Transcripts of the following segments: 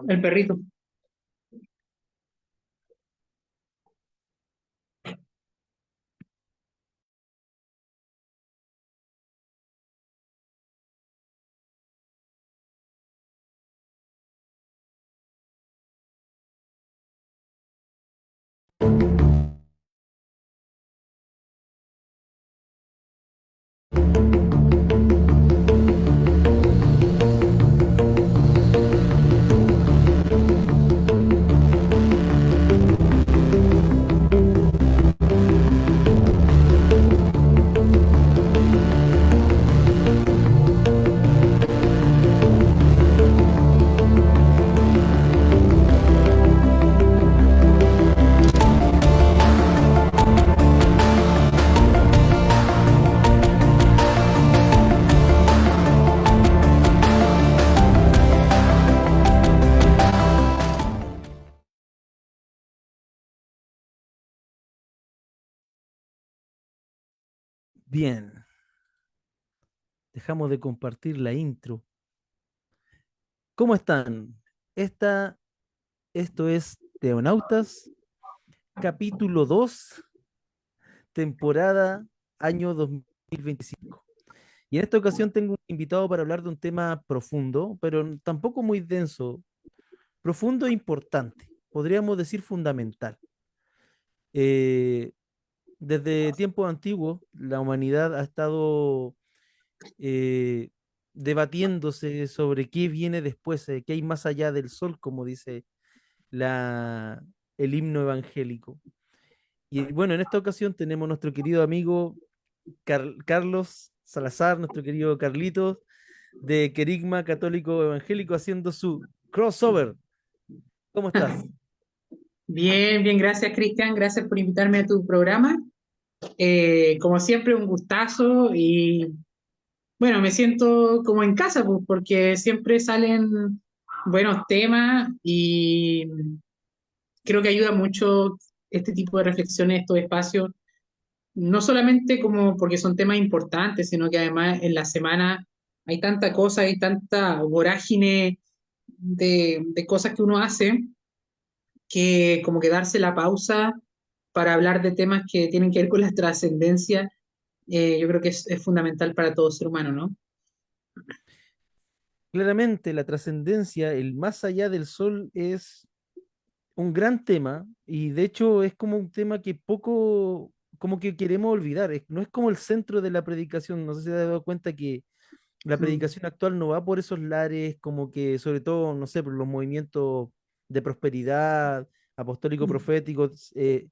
El perrito. Bien, dejamos de compartir la intro. ¿Cómo están? Esta, Esto es Teonautas, capítulo 2, temporada año 2025. Y en esta ocasión tengo un invitado para hablar de un tema profundo, pero tampoco muy denso, profundo e importante, podríamos decir fundamental. Eh, Desde tiempos antiguos, la humanidad ha estado eh, debatiéndose sobre qué viene después, qué hay más allá del sol, como dice la, el himno evangélico. Y bueno, en esta ocasión tenemos nuestro querido amigo Carlos Salazar, nuestro querido Carlitos, de Querigma Católico Evangélico, haciendo su crossover. ¿Cómo estás? Bien, bien, gracias Cristian, gracias por invitarme a tu programa. Como siempre, un gustazo y bueno, me siento como en casa, pues, porque siempre salen buenos temas y creo que ayuda mucho este tipo de reflexiones, estos espacios, no solamente como porque son temas importantes, sino que además en la semana hay tanta cosa, hay tanta vorágine de cosas que uno hace que como que darse la pausa para hablar de temas que tienen que ver con la trascendencia, yo creo que es fundamental para todo ser humano, ¿no? Claramente la trascendencia, el más allá del sol, es un gran tema y de hecho es como un tema que poco, como que queremos olvidar. No es como el centro de la predicación. No sé si te has dado cuenta que la Mm, predicación actual no va por esos lares, como que sobre todo, no sé, por los movimientos de prosperidad, apostólico mm, profético,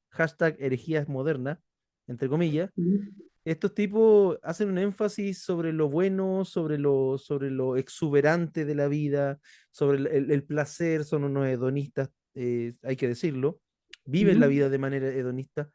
hashtag herejías modernas, entre comillas. mm, Estos tipos hacen un énfasis sobre lo bueno, sobre lo exuberante de la vida, sobre el placer, son unos hedonistas, hay que decirlo, viven la mm, vida de manera hedonista,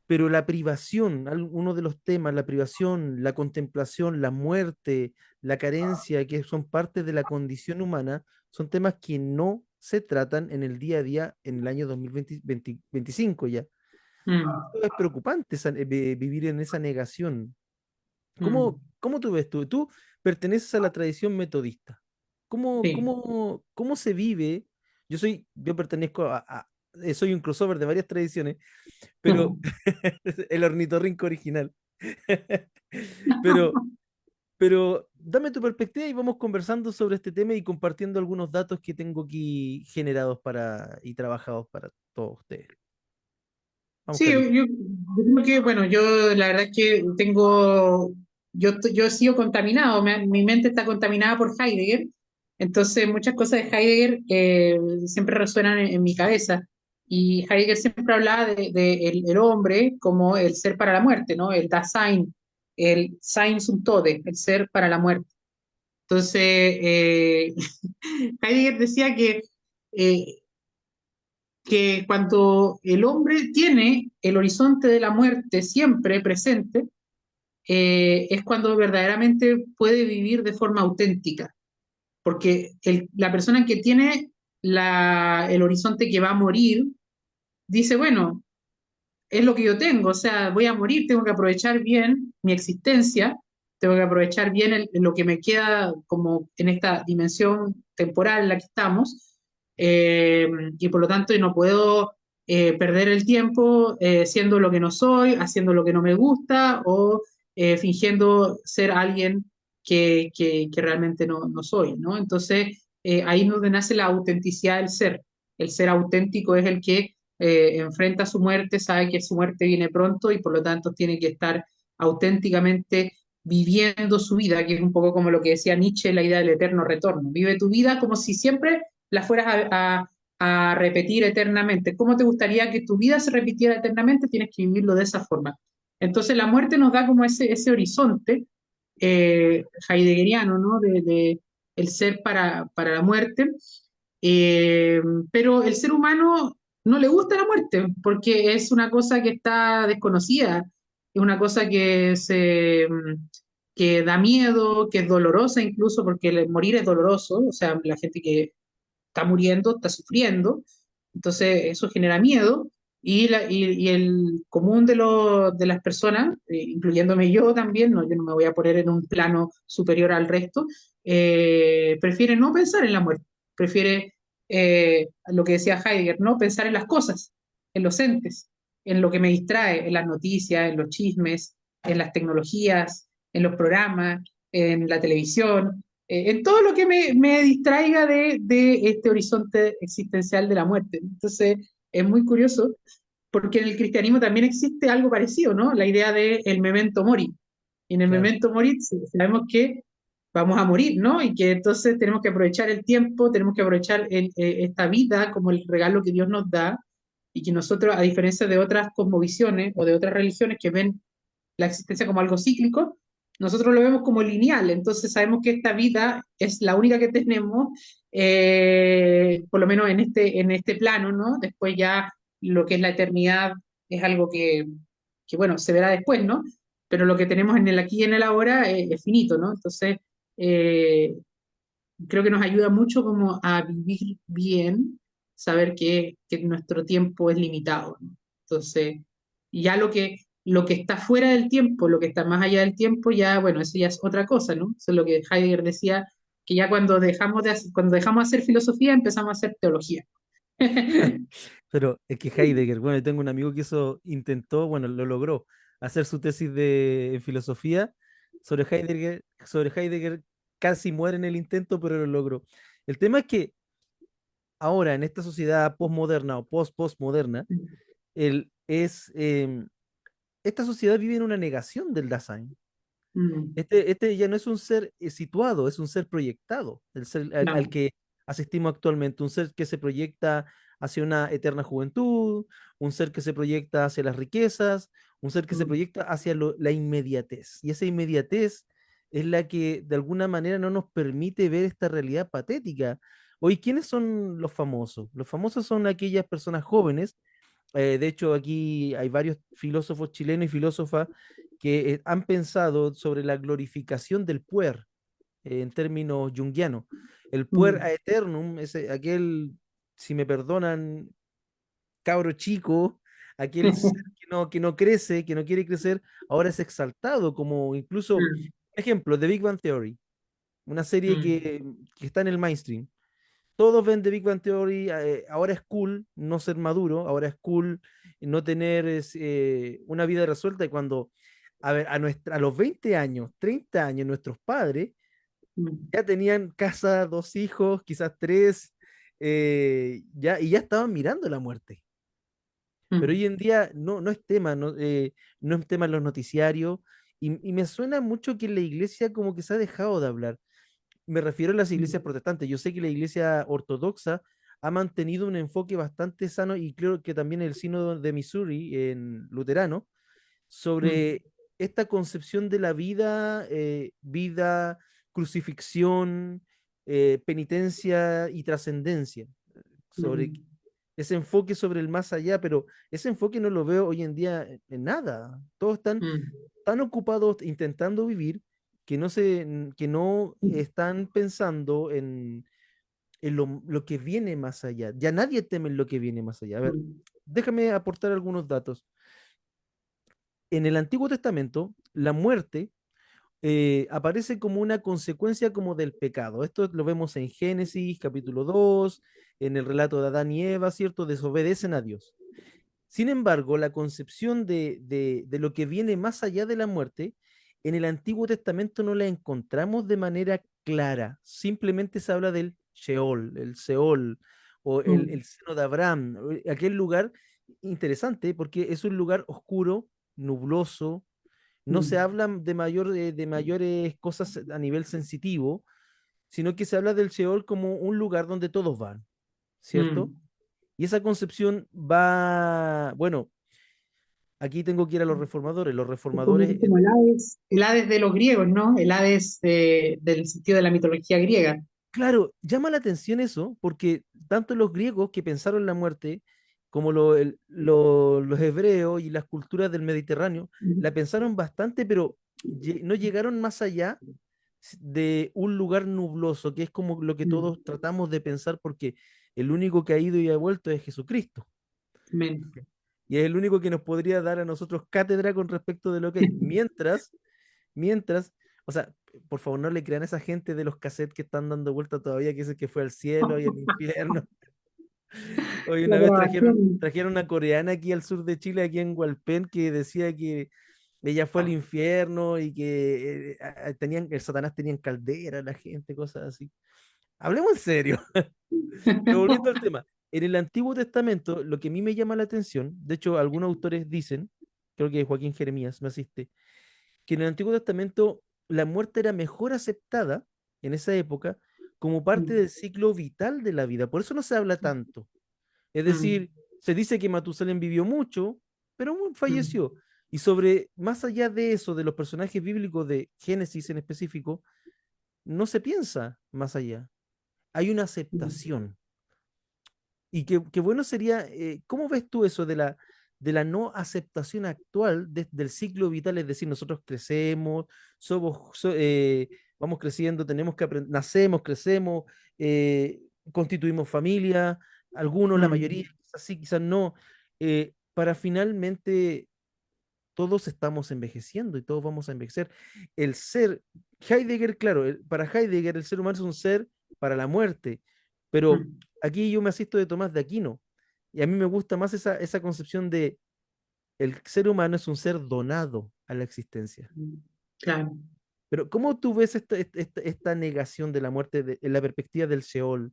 pero la privación, uno de los temas, la privación, la contemplación, la muerte, la carencia, que son parte de la condición humana, son temas que no se tratan en el día a día en el año 2025 ya. mm, Es preocupante vivir en esa negación. mm. ¿Cómo tú ves tú? Tú perteneces a la tradición metodista. Sí. Cómo se vive? Yo pertenezco soy un crossover de varias tradiciones, pero el ornitorrinco original. Pero, pero dame tu perspectiva y vamos conversando sobre este tema y compartiendo algunos datos que tengo aquí generados y trabajados para todos ustedes. Vamos, Sí, Carlito. yo creo que, bueno, yo la verdad es que yo he sido contaminado, mi mente está contaminada por Heidegger, entonces muchas cosas de Heidegger siempre resuenan en mi cabeza. Y Heidegger siempre hablaba de el hombre como el ser para la muerte, ¿no? El Dasein, el Sein zum Tode, el ser para la muerte. Entonces, Heidegger decía eh, que cuando el hombre tiene el horizonte de la muerte siempre presente, es cuando verdaderamente puede vivir de forma auténtica, porque la persona que tiene el horizonte que va a morir, dice, bueno, es lo que yo tengo, o sea, voy a morir, tengo que aprovechar bien mi existencia, tengo que aprovechar bien lo que me queda como en esta dimensión temporal en la que estamos, eh, y por lo tanto no puedo perder el tiempo siendo lo que no soy, haciendo lo que no me gusta o fingiendo ser alguien que realmente no soy, ¿no? Entonces, ahí es donde nace la autenticidad del ser. El ser auténtico es el que enfrenta su muerte, sabe que su muerte viene pronto y por lo tanto tiene que estar auténticamente viviendo su vida, que es un poco como lo que decía Nietzsche, la idea del eterno retorno. Vive tu vida como si siempre la fueras a repetir eternamente. ¿Cómo te gustaría que tu vida se repitiera eternamente? Tienes que vivirlo de esa forma. Entonces la muerte nos da como ese horizonte heideggeriano, ¿no? De el ser para la muerte. Eh, pero el ser humano no le gusta la muerte porque es una cosa que está desconocida, es una cosa que da miedo, que es dolorosa incluso porque el morir es doloroso, o sea, la gente que está muriendo está sufriendo, entonces eso genera miedo y el común de las personas, incluyéndome yo también, no, yo no me voy a poner en un plano superior al resto, prefiere no pensar en la muerte, prefiere lo que decía Heidegger, no pensar en las cosas, en los entes, en lo que me distrae, en las noticias, en los chismes, en las tecnologías, en los programas, en la televisión, en todo lo que me distraiga de este horizonte existencial de la muerte. Entonces, es muy curioso porque en el cristianismo también existe algo parecido, ¿no? La idea de el memento mori. Y en el Claro. memento mori sabemos que vamos a morir, ¿no? Y que entonces tenemos que aprovechar el tiempo, tenemos que aprovechar esta vida como el regalo que Dios nos da y que nosotros, a diferencia de otras cosmovisiones o de otras religiones que ven la existencia como algo cíclico, nosotros lo vemos como lineal, entonces sabemos que esta vida es la única que tenemos, por lo menos en este plano, ¿no? Después ya lo que es la eternidad es algo bueno, se verá después, ¿no? Pero lo que tenemos en el aquí y en el ahora es finito, ¿no? Entonces, eh, creo que nos ayuda mucho como a vivir bien, saber que nuestro tiempo es limitado, ¿no? Entonces, ya lo que está fuera del tiempo, lo que está más allá del tiempo, ya, bueno, eso ya es otra cosa, ¿no? Eso es lo que Heidegger decía, que ya cuando dejamos de hacer filosofía, empezamos a hacer teología. Pero es que Heidegger, bueno, yo tengo un amigo que eso intentó, bueno, lo logró, hacer su tesis en filosofía sobre Heidegger casi muere en el intento, pero lo logró. El tema es que ahora, en esta sociedad postmoderna o post-postmoderna, el, es, esta sociedad vive en una negación del Dasein. Mm, Este ya no es un ser situado, es un ser proyectado, el ser al claro. que asistimos actualmente, un ser que se proyecta hacia una eterna juventud, un ser que se proyecta hacia las riquezas, un ser que se Mm, proyecta hacia la inmediatez. Y esa inmediatez es la que de alguna manera no nos permite ver esta realidad patética. Hoy, ¿quiénes son los famosos? Los famosos son aquellas personas jóvenes. De hecho, aquí hay varios filósofos chilenos y filósofas que han pensado sobre la glorificación del puer en términos junguianos. El puer mm, a eternum es aquel, si me perdonan, cabro chico, aquel ser que no crece, que no quiere crecer, ahora es exaltado como incluso, mm, ejemplo, The Big Bang Theory, una serie mm, que está en el mainstream. Todos ven The Big Bang Theory, ahora es cool no ser maduro, ahora es cool no tener una vida resuelta y cuando, a ver, a los 20 años, 30 años, nuestros padres mm, ya tenían casa, dos hijos, quizás tres, y ya estaban mirando la muerte. Pero mm, hoy en día no es tema, no es tema en los noticiarios, y me suena mucho que en la iglesia como que se ha dejado de hablar. Me refiero a las iglesias mm, protestantes. Yo sé que la iglesia ortodoxa ha mantenido un enfoque bastante sano y creo que también el sínodo de Missouri, en luterano, mm, sobre esta concepción de la vida, vida, crucifixión, penitencia y trascendencia, sobre mm, ese enfoque sobre el más allá, pero ese enfoque no lo veo hoy en día en nada. Todos están mm, tan ocupados intentando vivir que no mm, están pensando en lo que viene más allá. Ya nadie teme en lo que viene más allá. A ver, mm, déjame aportar algunos datos. En el Antiguo Testamento, la muerte aparece como una consecuencia como del pecado. Esto lo vemos en Génesis capítulo 2, en el relato de Adán y Eva, ¿cierto? Desobedecen a Dios. Sin embargo, la concepción de lo que viene más allá de la muerte, en el Antiguo Testamento no la encontramos de manera clara. Simplemente se habla del Sheol, el Seol, o Mm, el seno de Abraham, aquel lugar interesante porque es un lugar oscuro, nubloso. No se mm, habla de mayores cosas a nivel sensitivo, sino que se habla del Sheol como un lugar donde todos van, ¿cierto? mm. Y esa concepción va, bueno, aquí tengo que ir a los reformadores. Los Es como, reformadores, como el Hades de los griegos, ¿no? El Hades del sentido de la mitología griega. claro, llama la atención eso, porque tanto los griegos que pensaron la muerte, como los hebreos y las culturas del Mediterráneo, Mm, la pensaron bastante, pero no llegaron más allá de un lugar nubloso, que es como lo que mm, todos tratamos de pensar, porque el único que ha ido y ha vuelto es Jesucristo. amén. Y es el único que nos podría dar a nosotros cátedra con respecto de lo que hay. Mientras, o sea, por favor, no le crean a esa gente de los cassettes que están dando vuelta todavía, que dice que fue al cielo y al infierno. Hoy La una vez grabación. trajeron una coreana aquí al sur de Chile, aquí en Hualpén, que decía que ella fue al infierno y que el Satanás tenía en caldera la gente, cosas así. Hablemos en serio. Pero volviendo al tema, en el Antiguo Testamento, lo que a mí me llama la atención, de hecho, algunos autores dicen, creo que Joaquín Jeremías me asiste, que en el Antiguo Testamento la muerte era mejor aceptada en esa época como parte Mm, del ciclo vital de la vida. Por eso no se habla tanto. Es mm, decir, se dice que Matusalén vivió mucho, pero mm, falleció. Y sobre, más allá de eso, de los personajes bíblicos de Génesis en específico, no se piensa más allá. Hay una mm. aceptación. Y qué bueno sería, ¿cómo ves tú eso de la no aceptación actual del ciclo vital? Es decir, nosotros crecemos, vamos creciendo, tenemos que aprender, nacemos, crecemos, constituimos familia, algunos, la mayoría, Mm, quizás sí, quizás no, para finalmente todos estamos envejeciendo y todos vamos a envejecer. El ser, Heidegger, claro, para Heidegger el ser humano es un ser para la muerte, pero mm, aquí yo me asisto de Tomás de Aquino y a mí me gusta más esa concepción de el ser humano es un ser donado a la existencia. mm. Claro. Pero ¿cómo tú ves esta negación de la muerte en la perspectiva del Seol?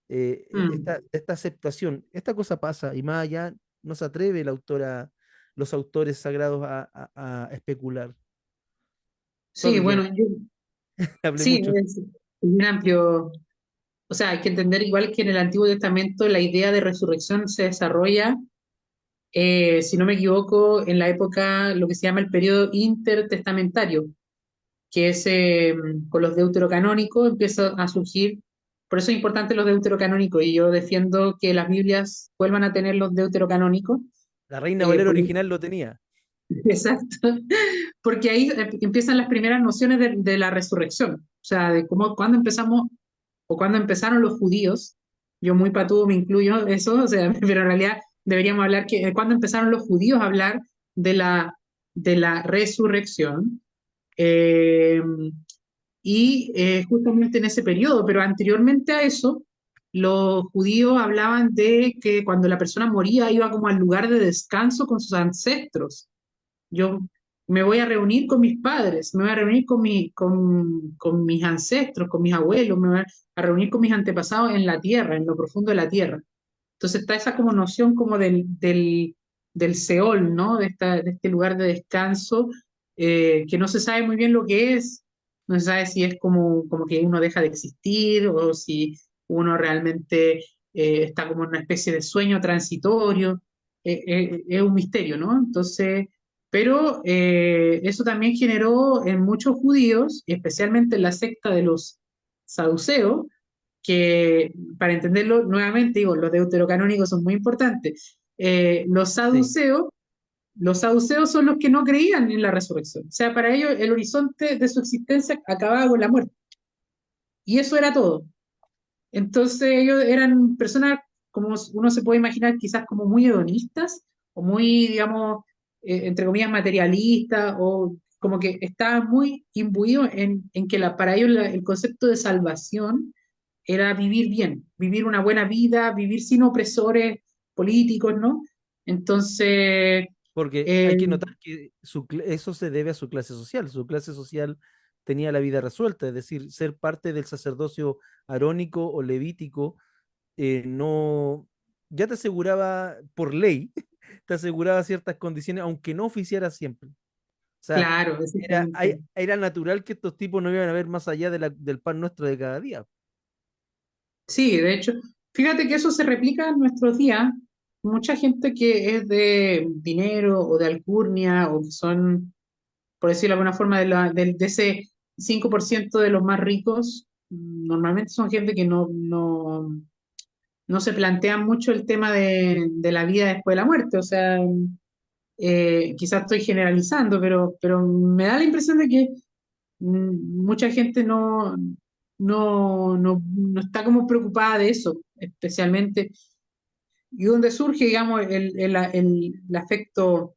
Mm. Esta aceptación, esta cosa pasa y más allá no se atreve la autora, los autores sagrados a especular. Sí, Sorry que bueno, hablé sí, mucho. es un amplio. O sea, hay que entender igual que en el Antiguo Testamento la idea de resurrección se desarrolla, si no me equivoco, en la época, lo que se llama el periodo intertestamentario, que es con los deuterocanónicos empieza a surgir. Por eso es importante los deuterocanónicos y yo defiendo que las Biblias vuelvan a tener los deuterocanónicos. La Reina eh, Valera por- original lo tenía. exacto, porque ahí empiezan las primeras nociones de la resurrección, o sea, de cómo, cuándo empezamos o cuándo empezaron los judíos, yo muy patudo me incluyo eso, o sea, pero en realidad deberíamos hablar que cuándo empezaron los judíos a hablar de de la resurrección. Eh, justamente en ese periodo, pero anteriormente a eso, los judíos hablaban de que cuando la persona moría iba como al lugar de descanso con sus ancestros. Yo me voy a reunir con mis padres, me voy a reunir con mis ancestros, con mis abuelos, me voy a reunir con mis antepasados en la tierra, en lo profundo de la tierra. Entonces está esa como noción como del Seol, ¿no? De este lugar de descanso, que no se sabe muy bien lo que es, no se sabe si es como que uno deja de existir o si uno realmente está como en una especie de sueño transitorio. Es un misterio, ¿no? Entonces, pero eso también generó en muchos judíos, y especialmente en la secta de los saduceos, que para entenderlo nuevamente, digo, los deuterocanónicos son muy importantes. Sí, Los saduceos son los que no creían en la resurrección. O sea, para ellos el horizonte de su existencia acababa con la muerte. Y eso era todo. Entonces ellos eran personas, como uno se puede imaginar, quizás como muy hedonistas o muy, digamos, entre comillas, materialistas o como que estaban muy imbuidos en que para ellos el concepto de salvación era vivir bien, vivir una buena vida, vivir sin opresores políticos, ¿no? Entonces, Porque eh, hay que notar que eso se debe a su clase social. Su clase social tenía la vida resuelta, es decir, ser parte del sacerdocio arónico o levítico no, ya te aseguraba por ley, te aseguraba ciertas condiciones, aunque no oficiara siempre. O sea, claro, exactamente. era natural que estos tipos no iban a ver más allá del pan nuestro de cada día. Sí, de hecho, fíjate que eso se replica en nuestros días. Mucha gente que es de dinero o de alcurnia o que son, por decirlo de alguna forma, de ese 5% de los más ricos, normalmente son gente que no se plantean mucho el tema de la vida después de la muerte. O sea, quizás estoy generalizando, pero me da la impresión de que mucha gente no está como preocupada de eso, especialmente, y donde surge, digamos, el afecto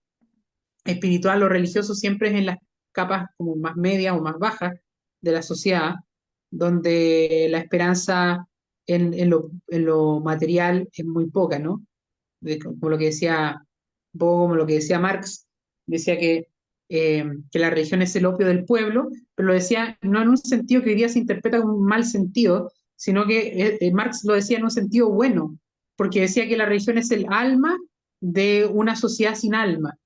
espiritual o religioso siempre es en las capas como más medias o más bajas de la sociedad, donde la esperanza en lo material es muy poca, ¿no? Como lo que decía, un poco como lo que decía Marx, decía que la religión es el opio del pueblo, pero lo decía no en un sentido que hoy día se interpreta como un mal sentido, sino que Marx lo decía en un sentido bueno, porque decía que la religión es el alma de una sociedad sin alma,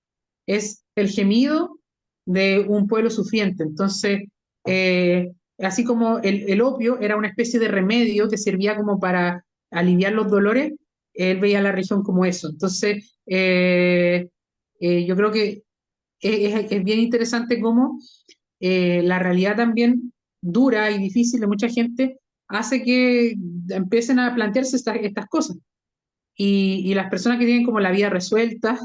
es el gemido de un pueblo sufriente. Entonces, así como el opio era una especie de remedio que servía como para aliviar los dolores, él veía la religión como eso. Entonces, yo creo que es bien interesante cómo la realidad también dura y difícil de mucha gente hace que empiecen a plantearse estas cosas. Y las personas que tienen como la vida resuelta,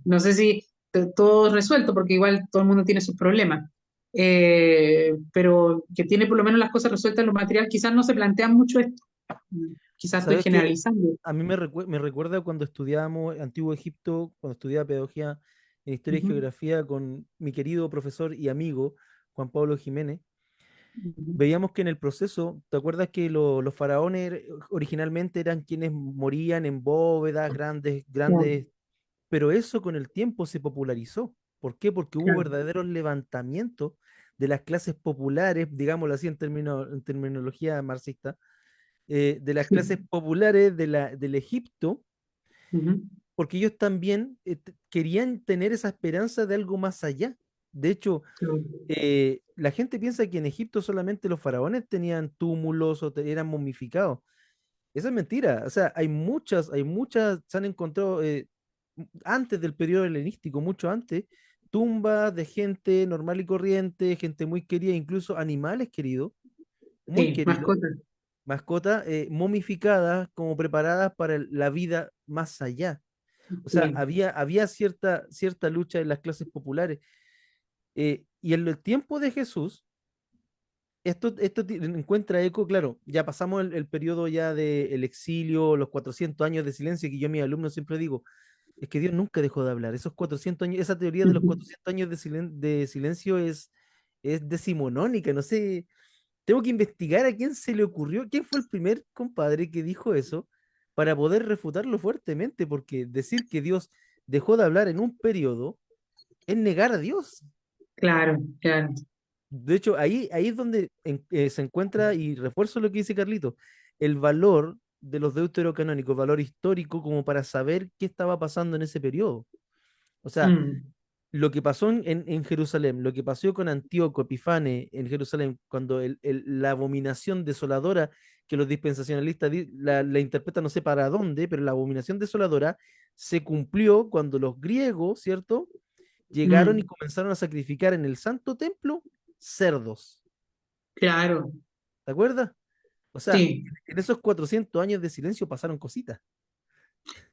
no sé si todo resuelto, porque igual todo el mundo tiene sus problemas, pero que tiene por lo menos las cosas resueltas en lo material, quizás no se plantean mucho esto. Quizás estoy ¿Sabes qué? generalizando. A mí me recuerda cuando estudiábamos Antiguo Egipto, cuando estudiaba pedagogía en Historia y Ujú, Geografía con mi querido profesor y amigo Juan Pablo Jiménez. ujú. Veíamos que en el proceso, ¿te acuerdas que los faraones originalmente eran quienes morían en bóvedas grandes, Claro, grandes, pero eso con el tiempo se popularizó? ¿Por qué? Porque hubo claro. verdaderos levantamientos de las clases populares, digámoslo así en terminología marxista, de las clases populares del Egipto, Ujú, porque ellos también querían tener esa esperanza de algo más allá. De hecho, claro. la gente piensa que en Egipto solamente los faraones tenían túmulos o eran momificados. Esa es mentira. O sea, hay muchas, se han encontrado antes del periodo helenístico, mucho antes, tumbas de gente normal y corriente, gente muy querida, incluso animales queridos, muy Sí, queridos, mascota. mascotas momificadas como preparadas para la vida más allá. O sea, Sí, había cierta lucha en las clases populares. Y en el tiempo de Jesús, esto encuentra eco, claro, ya pasamos el periodo ya del exilio, los 400 años de silencio, que yo a mis alumnos siempre digo, es que Dios nunca dejó de hablar. Esos 400 años, esa teoría de los ujú, 400 años de silencio es decimonónica, no sé, tengo que investigar a quién se le ocurrió, quién fue el primer compadre que dijo eso para poder refutarlo fuertemente, porque decir que Dios dejó de hablar en un periodo es negar a Dios. claro, claro. De hecho, ahí es donde se encuentra, y refuerzo lo que dice Carlito, el valor de los deuterocanónicos, valor histórico como para saber qué estaba pasando en ese periodo. O sea, Mm, lo que pasó en Jerusalén, lo que pasó con Antíoco Epifane en Jerusalén, cuando la abominación desoladora que los dispensacionalistas la interpretan no sé para dónde, pero la abominación desoladora se cumplió cuando los griegos, ¿cierto? Llegaron y mm, comenzaron a sacrificar en el Santo Templo cerdos. claro, ¿Te acuerdas? O sea, sí, en esos 400 años de silencio pasaron cositas.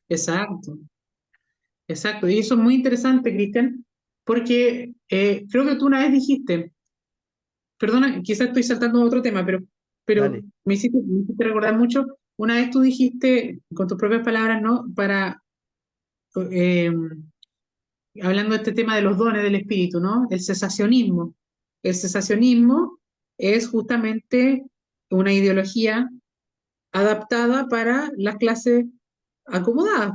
exacto. Exacto, y eso es muy interesante, Cristian, porque creo que tú una vez dijiste, perdona, quizás estoy saltando a otro tema, pero Dale. me hiciste recordar mucho, una vez tú dijiste, con tus propias palabras, ¿no? Para eh, hablando de este tema de los dones del espíritu, ¿no? El cesacionismo. El cesacionismo es justamente una ideología adaptada para las clases acomodadas,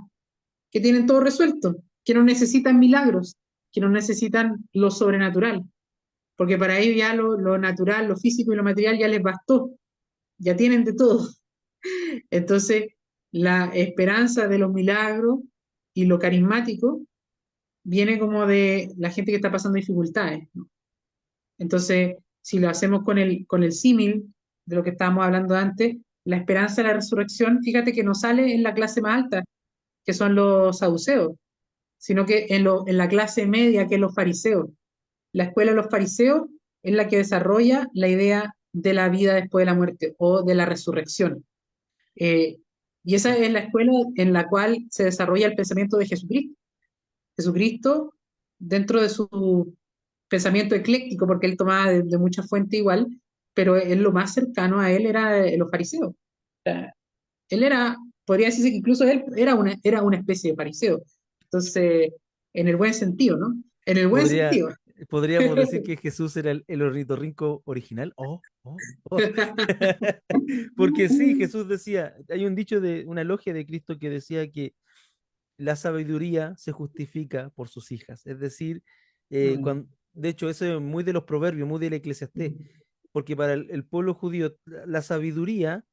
que tienen todo resuelto, que no necesitan milagros, que no necesitan lo sobrenatural, porque para ellos ya lo natural, lo físico y lo material ya les bastó, ya tienen de todo. Entonces, la esperanza de los milagros y lo carismático viene como de la gente que está pasando dificultades, ¿no? Entonces, si lo hacemos con el símil de lo que estábamos hablando antes, la esperanza de la resurrección, fíjate que no sale en la clase más alta, que son los saduceos, sino que en la clase media, que es los fariseos. La escuela de los fariseos es la que desarrolla la idea de la vida después de la muerte o de la resurrección. Eh, y esa Exacto. es la escuela en la cual se desarrolla el pensamiento de Jesucristo. Jesucristo, dentro de su pensamiento ecléctico, porque él tomaba de mucha fuente igual, pero él, lo más cercano a él era los fariseos. O sea, él era, podría decirse que incluso él era una especie de fariseo. Entonces, en el buen sentido, ¿no? En el buen Podría, sentido. podríamos decir que Jesús era el ornitorrinco original. Oh. Porque sí, Jesús decía, hay un dicho de una logia de Cristo que decía que la sabiduría se justifica por sus hijas. Es decir, de hecho, eso es muy de los proverbios, muy del Eclesiastés, porque para el pueblo judío, la sabiduría,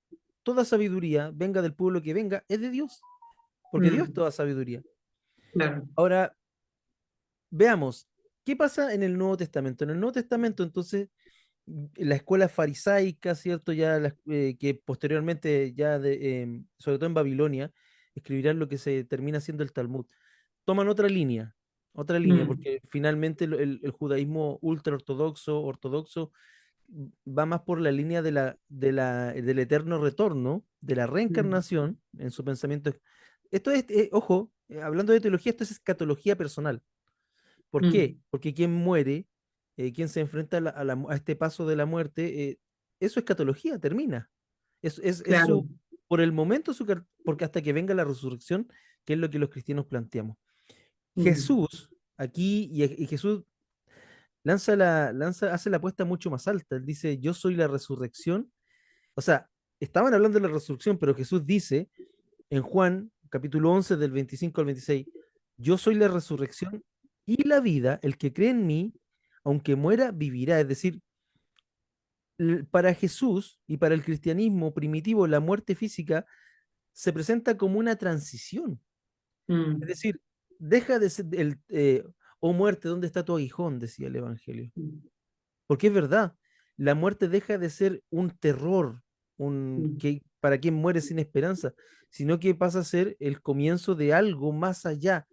toda sabiduría, venga del pueblo que venga, es de Dios, porque Dios es Mm, toda sabiduría. claro. Ahora, veamos, ¿qué pasa en el Nuevo Testamento? En el Nuevo Testamento, entonces, la escuela farisaica, ¿cierto? Que posteriormente, sobre todo en Babilonia, escribirán lo que se termina siendo el Talmud. Toman otra línea, Mm, porque finalmente el judaísmo ultra ortodoxo, va más por la línea del eterno retorno, de la mm, reencarnación en su pensamiento. Esto es, ojo, hablando de teología, esto es escatología personal. ¿Por qué? mm, Porque quien muere, quien se enfrenta a este paso de la muerte, eso es escatología, termina. Es claro. por el momento, porque hasta que venga la resurrección, que es lo que los cristianos planteamos. Mm, Jesús, aquí, y Jesús hace la apuesta mucho más alta. Él dice, yo soy la resurrección. O sea, estaban hablando de la resurrección, pero Jesús dice en Juan, capítulo 11 del 25 al 26, yo soy la resurrección y la vida, el que cree en mí, aunque muera, vivirá. Es decir, para Jesús y para el cristianismo primitivo, la muerte física se presenta como una transición. Es mm, decir, deja de ser oh muerte, ¿dónde está tu aguijón? Decía el Evangelio. mm, Porque es verdad, la muerte deja de ser un terror, mm, que para quien muere sin esperanza, sino que pasa a ser el comienzo de algo más allá.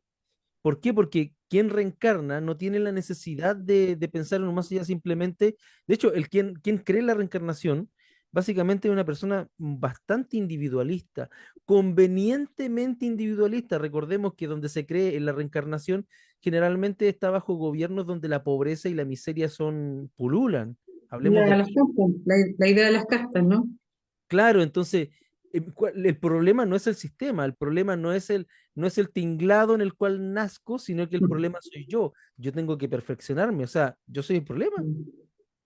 ¿Por qué? Porque quien reencarna no tiene la necesidad de pensar en un más allá simplemente. De hecho, quien cree en la reencarnación, básicamente es una persona bastante individualista, convenientemente individualista. Recordemos que donde se cree en la reencarnación, generalmente está bajo gobiernos donde la pobreza y la miseria pululan. Hablemos de las Egipto. castas, la idea de las castas, ¿no? Claro, entonces el problema no es el sistema, el problema no es el tinglado en el cual nazco, sino que el Mm, problema soy yo. Yo tengo que perfeccionarme, o sea, yo soy el problema mm,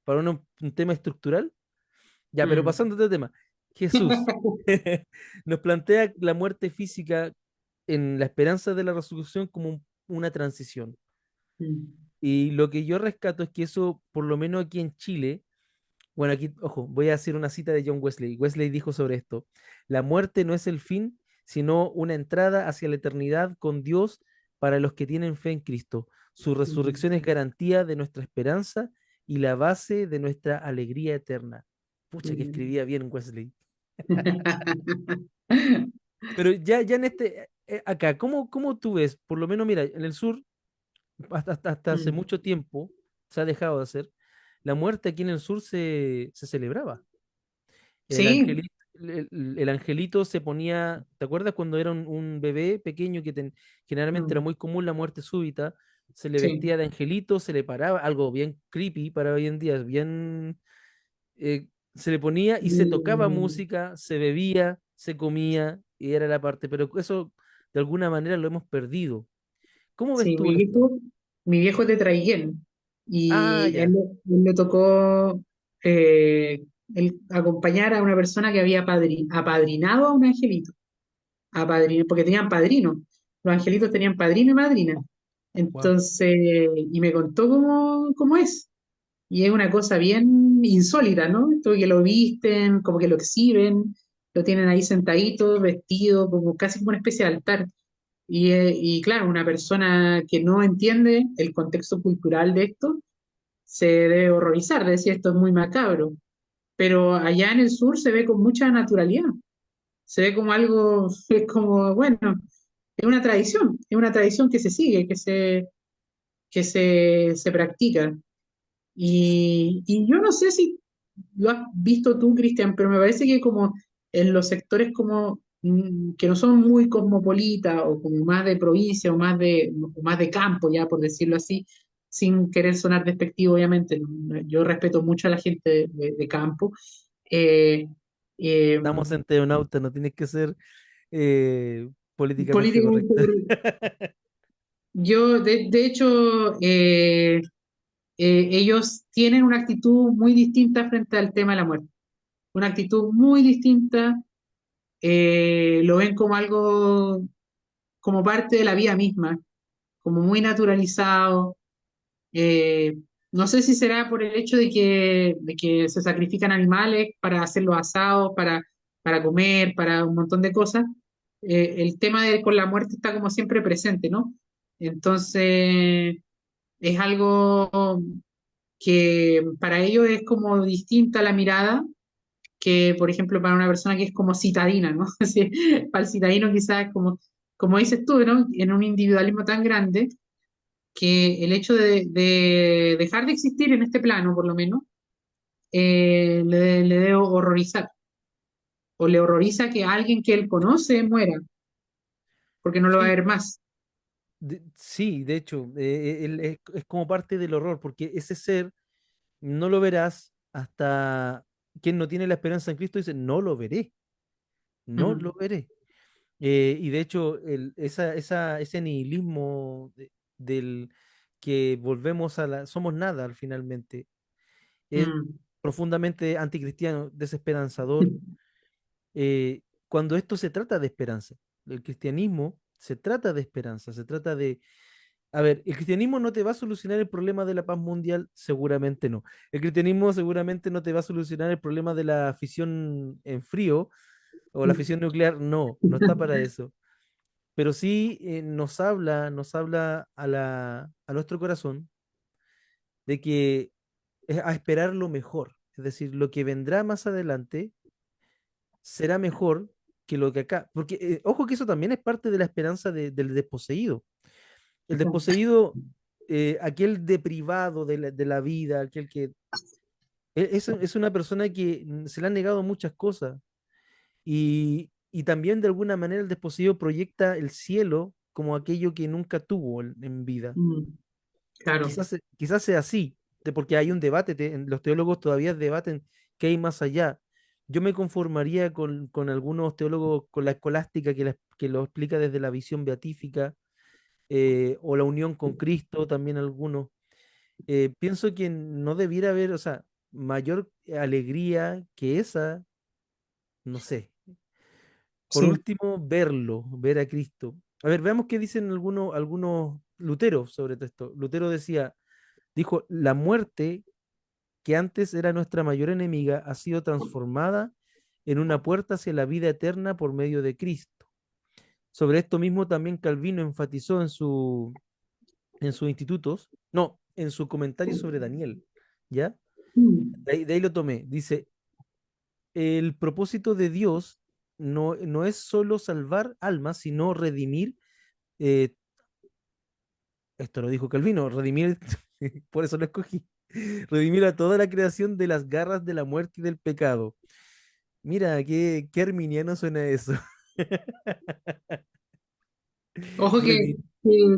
para un tema estructural. Ya, pero mm. pasando a este tema, Jesús nos plantea la muerte física en la esperanza de la resurrección como una transición. Mm, Y lo que yo rescato es que eso, por lo menos aquí en Chile, bueno, aquí, ojo, voy a hacer una cita de John Wesley. Wesley dijo sobre esto, la muerte no es el fin, sino una entrada hacia la eternidad con Dios para los que tienen fe en Cristo. Su resurrección es mm, garantía de nuestra esperanza y la base de nuestra alegría eterna. Pucha, que mm. escribía bien Wesley. Pero ya en acá, ¿cómo tú ves? Por lo menos, mira, en el sur, hasta hace Mm. mucho tiempo, se ha dejado de hacer, la muerte aquí en el sur se celebraba. El Sí, angelito, el angelito se ponía, ¿te acuerdas cuando era un bebé pequeño que generalmente era mm, muy común la muerte súbita? Se le sí. vestía de angelito, se le paraba, algo bien creepy para hoy en día, se le ponía y se tocaba Mm, música, se bebía, se comía y era la parte, pero eso de alguna manera lo hemos perdido. ¿Cómo ves Sí, tú esto? mi viejo es de Traiguén Ah, y ya. él le tocó él acompañar a una persona que había apadrinado a un angelito, porque tenían padrino. Los angelitos tenían padrino y madrina. Wow. Entonces, y me contó cómo es. Y es una cosa bien insólita, ¿no? Esto que lo visten, como que lo exhiben, lo tienen ahí sentadito, vestido, como casi como una especie de altar. Y claro, una persona que no entiende el contexto cultural de esto se debe horrorizar, de decir esto es muy macabro. Pero allá en el sur se ve con mucha naturalidad, se ve como algo, es como, bueno, es una tradición que se sigue, se practica. Y yo no sé si lo has visto tú, Cristian, pero me parece que como en los sectores como que no son muy cosmopolitas o como más de provincia o más de campo, ya por decirlo así, sin querer sonar despectivo, obviamente. Yo respeto mucho a la gente de campo. eh, eh, Estamos en Teonauta, no tienes que ser políticamente políticamente correcta. correcto. Yo, de hecho, ellos tienen una actitud muy distinta frente al tema de la muerte, una actitud muy distinta, lo ven como algo, como parte de la vida misma, como muy naturalizado. eh, no sé si será por el hecho de que se sacrifican animales para hacer los asados, para comer, para un montón de cosas. El tema con la muerte está como siempre presente, ¿no? Entonces, es algo que para ellos es como distinta la mirada que, por ejemplo, para una persona que es como citadina, ¿no? Sí, para el citadino quizás es como dices tú, ¿no? En un individualismo tan grande que el hecho de dejar de existir en este plano, por lo menos, le debe horrorizar, o le horroriza que alguien que él conoce muera, porque no lo va a Sí, ver más. sí, de hecho, es como parte del horror, porque ese ser no lo verás hasta quien no tiene la esperanza en Cristo dice, no lo veré, no Mm, lo veré. Y de hecho, ese nihilismo del que volvemos a la, somos nada al finalmente, es mm, profundamente anticristiano, desesperanzador, cuando esto se trata de esperanza. El cristianismo se trata de esperanza, se trata de... A ver, el cristianismo no te va a solucionar el problema de la paz mundial, seguramente no. El cristianismo seguramente no te va a solucionar el problema de la fisión en frío o la fisión nuclear, no, no está para eso. Pero sí nos habla a nuestro corazón de que es a esperar lo mejor, es decir, lo que vendrá más adelante será mejor que lo que acá, porque ojo que eso también es parte de la esperanza del desposeído. El desposeído, aquel deprivado de la vida, aquel que es una persona que se le han negado muchas cosas y también de alguna manera el desposeído proyecta el cielo como aquello que nunca tuvo en vida. mm, claro. Quizás sea así, porque hay un debate, los teólogos todavía debaten qué hay más allá. Yo me conformaría con algunos teólogos, con la escolástica que lo explica desde la visión beatífica, o la unión con Cristo, también algunos. Pienso que no debiera haber, o sea, mayor alegría que esa, no sé. Por Sí. último, verlo, ver a Cristo. A ver, veamos qué dicen algunos Luteros sobre esto. Lutero decía, dijo, la muerte que antes era nuestra mayor enemiga ha sido transformada en una puerta hacia la vida eterna por medio de Cristo. Sobre esto mismo también Calvino enfatizó en sus institutos, no, en su comentario sobre Daniel, ¿ya? Mm, De ahí lo tomé. Dice, el propósito de Dios no es solo salvar almas, sino redimir, eh, esto lo dijo Calvino, redimir, por eso lo escogí, redimir a toda la creación de las garras de la muerte y del pecado. Mira, qué arminiano suena eso. Ojo Redi-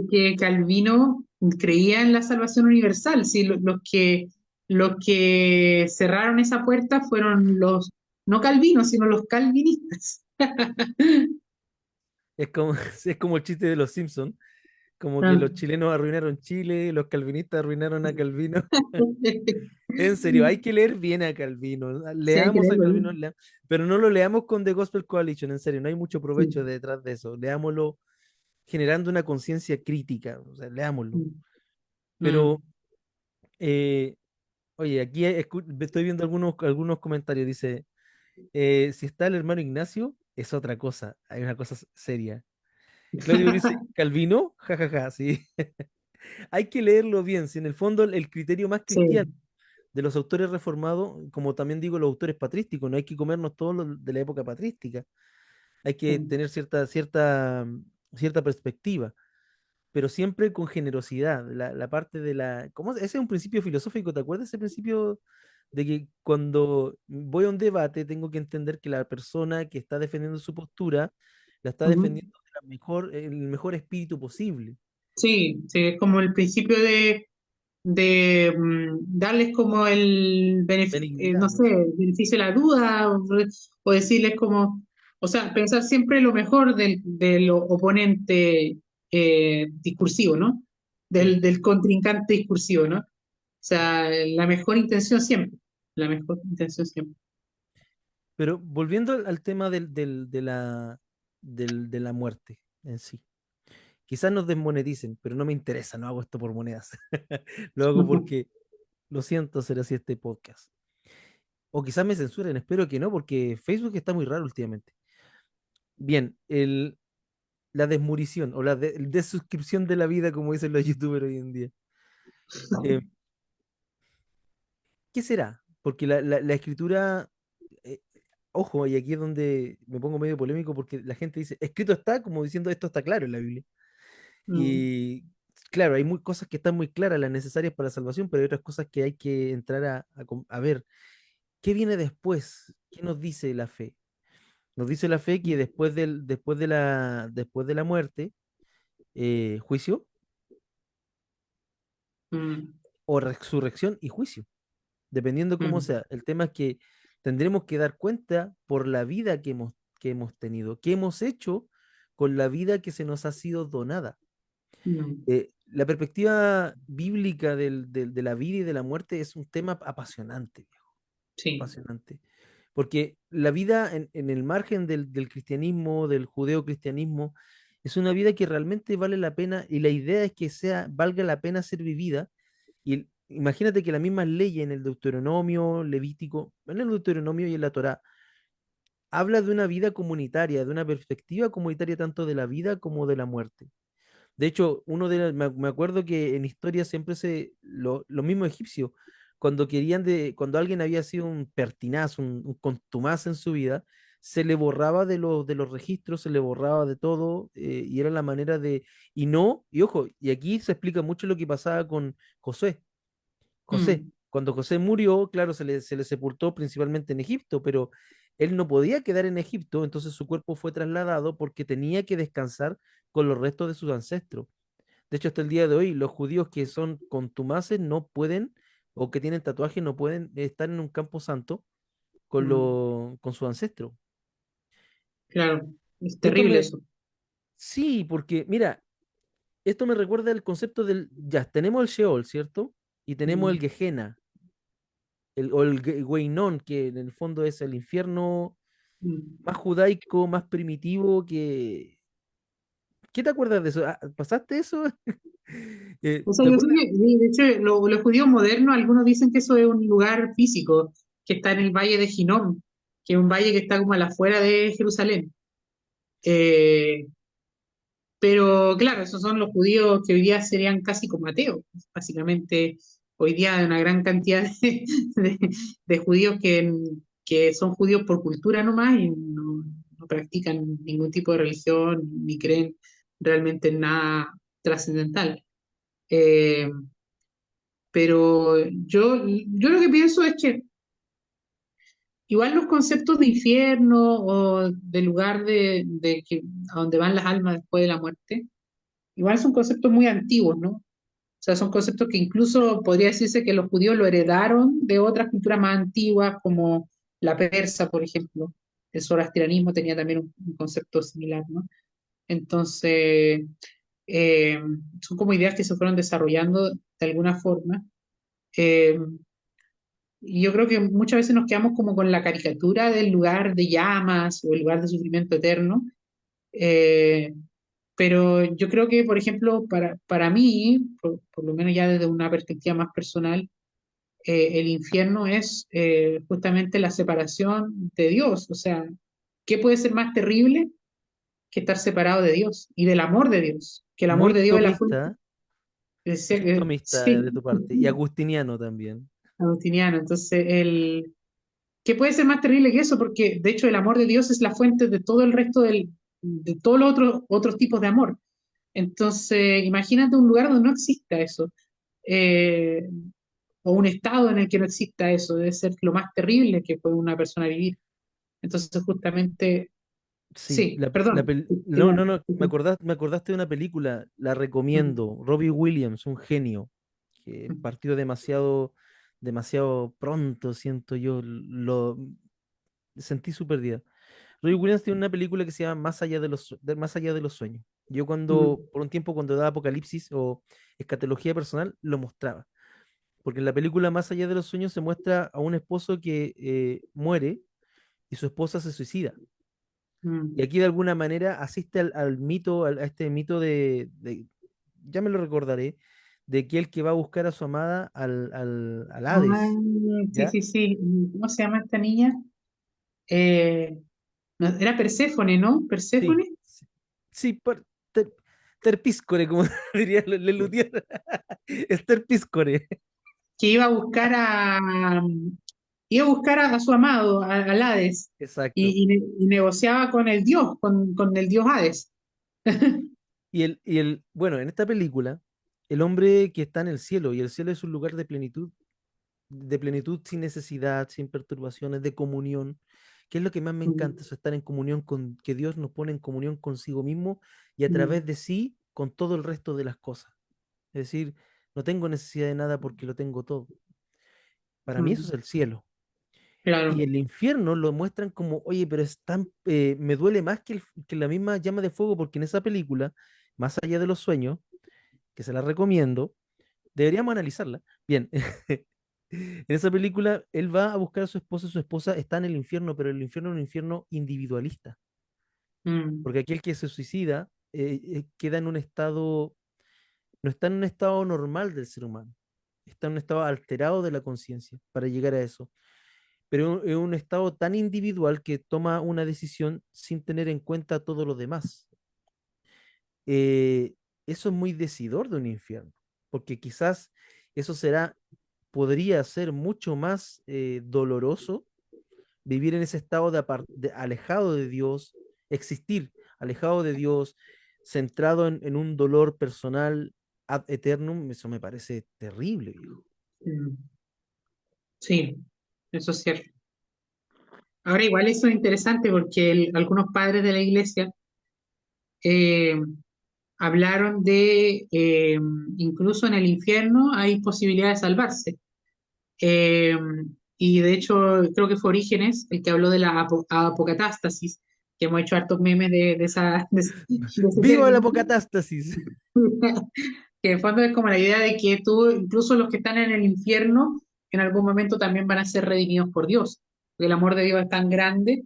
que Calvino creía en la salvación universal, sí, los que cerraron esa puerta fueron no calvinos, sino los calvinistas. Es como, es como el chiste de los Simpsons, Como que Ah. los chilenos arruinaron Chile, los calvinistas arruinaron a Calvino. En serio, hay que leer bien a Calvino, Sí, hay que leamos a leerlo Calvino, bien. pero no lo leamos con The Gospel Coalition, en serio, no hay mucho provecho Sí. detrás de eso. Leámoslo generando una conciencia crítica, o sea, leámoslo. Mm. Pero, Mm. eh, oye, aquí estoy viendo algunos comentarios, dice, si está el hermano Ignacio, es otra cosa, hay una cosa seria. Claudio dice, Calvino, jajaja, sí. Hay que leerlo bien, si en el fondo el criterio más cristiano Sí. de los autores reformados, como también digo, los autores patrísticos, no hay que comernos todos los de la época patrística, hay que Sí. tener cierta perspectiva, pero siempre con generosidad. La parte de la... ¿Cómo? Ese es un principio filosófico, ¿te acuerdas ese principio de que cuando voy a un debate tengo que entender que la persona que está defendiendo su postura la está Ujú. defendiendo de el mejor espíritu posible? Sí, sí, es como el principio de darles como el no Benignidad, sé, pues. beneficio de la duda, o decirles como, o sea, pensar siempre lo mejor del oponente discursivo, ¿no? Sí. Del contrincante discursivo, ¿no? O sea, la mejor intención siempre, la mejor intención siempre. Pero volviendo al tema de la muerte en sí. Quizás nos desmoneticen, pero no me interesa, no hago esto por monedas. Lo hago porque lo siento hacer así este podcast. O quizás me censuren, espero que no, porque Facebook está muy raro últimamente. Bien, la desmurición o la desuscripción de la vida, como dicen los youtubers hoy en día. Eh, ¿Qué será? Porque la escritura, eh, ojo, y aquí es donde me pongo medio polémico, porque la gente dice, escrito está, como diciendo esto está claro en la Biblia. Mm, Y claro, hay cosas que están muy claras, las necesarias para la salvación, pero hay otras cosas que hay que entrar a ver. ¿Qué viene después? ¿Qué nos dice la fe? Nos dice la fe que después de la muerte, juicio mm, o resurrección y juicio, dependiendo cómo mm, sea. El tema es que tendremos que dar cuenta por la vida que hemos tenido, qué hemos hecho con la vida que se nos ha sido donada. mm. La perspectiva bíblica de la vida y de la muerte es un tema apasionante, viejo, Sí. apasionante. Porque la vida en el margen del cristianismo, del judeocristianismo, es una vida que realmente vale la pena y la idea es que valga la pena ser vivida. Y imagínate que las mismas leyes en el Deuteronomio, Levítico, en el Deuteronomio y en la Torá, habla de una vida comunitaria, de una perspectiva comunitaria tanto de la vida como de la muerte. De hecho, me acuerdo que en historia siempre los mismos egipcios, cuando alguien había sido un pertinaz, un contumaz en su vida, se le borraba de los registros, se le borraba de todo, y era la manera y ojo, y aquí se explica mucho lo que pasaba con Josué. José, Mm, cuando José murió, claro, se le sepultó principalmente en Egipto, pero él no podía quedar en Egipto, entonces su cuerpo fue trasladado porque tenía que descansar con los restos de sus ancestros. De hecho, hasta el día de hoy, los judíos que son contumaces no pueden, o que tienen tatuajes, no pueden estar en un campo santo mm. con su ancestro. Claro, es Y esto terrible me, eso. sí, porque mira, esto me recuerda el concepto ya, tenemos el Sheol, ¿cierto? Y tenemos el Mm, Gehenna, o el Gueinón, que en el fondo es el infierno mm. más judaico, más primitivo ¿Qué te acuerdas de eso? ¿Pasaste eso? O sea, ¿Te yo sé acuerdas? que, de hecho, los judíos modernos, algunos dicen que eso es un lugar físico, que está en el valle de Hinnom, que es un valle que está como a la afuera de Jerusalén. Eh, pero claro, esos son los judíos que hoy día serían casi como ateos. Básicamente, hoy día hay una gran cantidad de, de judíos que son judíos por cultura nomás y no practican ningún tipo de religión ni creen realmente en nada trascendental. Eh, pero yo lo que pienso es que igual los conceptos de infierno o de lugar a donde van las almas después de la muerte, igual son conceptos muy antiguos, ¿no? O sea, son conceptos que incluso podría decirse que los judíos lo heredaron de otras culturas más antiguas, como la persa, por ejemplo. El zoroastrianismo tenía también un concepto similar, ¿no? Entonces, eh, son como ideas que se fueron desarrollando de alguna forma. Eh, y yo creo que muchas veces nos quedamos como con la caricatura del lugar de llamas o el lugar de sufrimiento eterno. Eh, pero yo creo que, por ejemplo, para mí, por lo menos ya desde una perspectiva más personal, el infierno es justamente la separación de Dios. O sea, ¿qué puede ser más terrible que estar separado de Dios y del amor de Dios? Que el amor Muy de Dios es la fuente. tomista, Decía muy tomista sí, de tu parte, y agustiniano también. agustiniano. Entonces, ¿qué puede ser más terrible que eso? Porque de hecho el amor de Dios es la fuente de todo el resto de todos los otros tipos de amor. Entonces, imagínate un lugar donde no exista eso, eh, o un estado en el que no exista eso, debe ser lo más terrible que puede una persona vivir. Entonces, justamente, Sí, sí, perdón. no, no, no, me acordaste de una película, la recomiendo, Robbie Williams, un genio, que partió demasiado pronto, siento yo, lo sentí su pérdida. Robbie Williams tiene una película que se llama Más allá de los sueños. Yo por un tiempo cuando daba Apocalipsis o escatología personal, lo mostraba. Porque en la película Más allá de los sueños se muestra a un esposo que muere y su esposa se suicida. Y aquí de alguna manera asiste al mito, a este mito ya me lo recordaré, de que el que va a buscar a su amada al Ah, Hades, sí, ¿ya? sí, sí. ¿Cómo se llama esta niña? Eh, no, era Perséfone, ¿no? Sí, Perséfone, sí, sí, ter- Terpíscore, como diría Lelutier. Es Terpíscore. que iba a buscar a su amado, a Hades, Exacto. y negociaba con el dios, con el dios Hades. Bueno, en esta película, el hombre que está en el cielo, y el cielo es un lugar de plenitud sin necesidad, sin perturbaciones, de comunión, que es lo que más me encanta, eso, estar en comunión con, que Dios nos pone en comunión consigo mismo y a través de sí con todo el resto de las cosas. Es decir, no tengo necesidad de nada porque lo tengo todo. Para mí eso es el cielo. Y Claro. el infierno lo muestran como, oye, pero me duele más que la misma llama de fuego, porque en esa película, Más allá de los sueños, que se la recomiendo, deberíamos analizarla. Bien, en esa película él va a buscar a su esposa y su esposa está en el infierno, pero el infierno es un infierno individualista, Mm, porque aquel que se suicida queda en un estado, no está en un estado normal del ser humano, está en un estado alterado de la conciencia para llegar a eso, pero es un estado tan individual que toma una decisión sin tener en cuenta todo lo demás. eh, Eso es muy decidor de un infierno, porque quizás eso podría ser mucho más doloroso vivir en ese estado alejado de Dios, existir alejado de Dios, centrado en un dolor personal ad eternum. Eso me parece terrible, viejo. mm, sí, eso es cierto. Ahora igual eso es interesante porque algunos padres de la iglesia eh, hablaron de incluso en el infierno hay posibilidad de salvarse. Eh, y de hecho creo que fue Orígenes el que habló de la apocatástasis, que hemos hecho hartos memes de ese ¡Viva la término. apocatástasis! Que en el fondo es como la idea de que tú, incluso los que están en el infierno, en algún momento también van a ser redimidos por Dios. Porque el amor de Dios es tan grande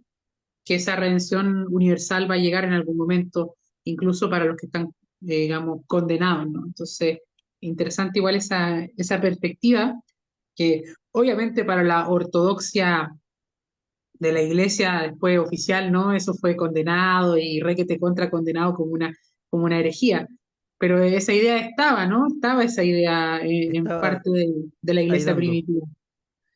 que esa redención universal va a llegar en algún momento, incluso para los que están, digamos, condenados, ¿no? Entonces, interesante igual esa perspectiva, que obviamente para la ortodoxia de la iglesia después oficial, ¿no? Eso fue condenado y requete contra condenado como una herejía. Pero esa idea estaba, ¿no? Estaba esa idea en Estaba parte de la ahí iglesia dando. primitiva.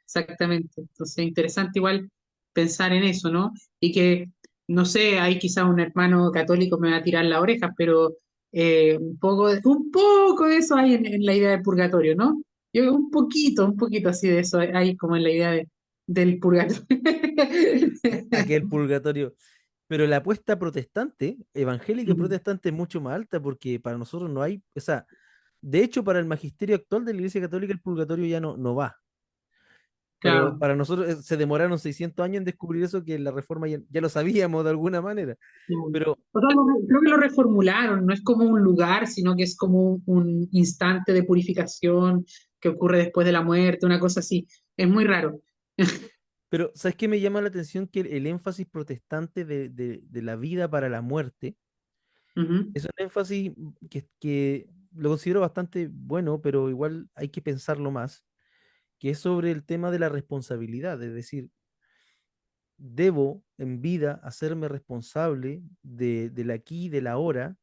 Exactamente. Entonces, interesante igual pensar en eso, ¿no? Y que, no sé, ahí quizás un hermano católico me va a tirar la oreja, pero un poco de eso hay en la idea del purgatorio, ¿no? Yo un poquito así de eso hay como en la idea del purgatorio. Aquel purgatorio. Pero la apuesta protestante, evangélica y protestante, es mucho más alta porque para nosotros no hay, o sea, de hecho, para el magisterio actual de la Iglesia Católica el purgatorio ya no va. Pero claro. para nosotros se demoraron 600 años en descubrir eso, que la reforma ya lo sabíamos de alguna manera. Pero, O sea, creo que lo reformularon, no es como un lugar, sino que es como un instante de purificación que ocurre después de la muerte, una cosa así. Es muy raro. pero ¿sabes qué me llama la atención? Que el énfasis protestante de la vida para la muerte Ujú, es un énfasis que lo considero bastante bueno, pero igual hay que pensarlo más, que es sobre el tema de la responsabilidad, es decir, debo en vida hacerme responsable del aquí y del ahora,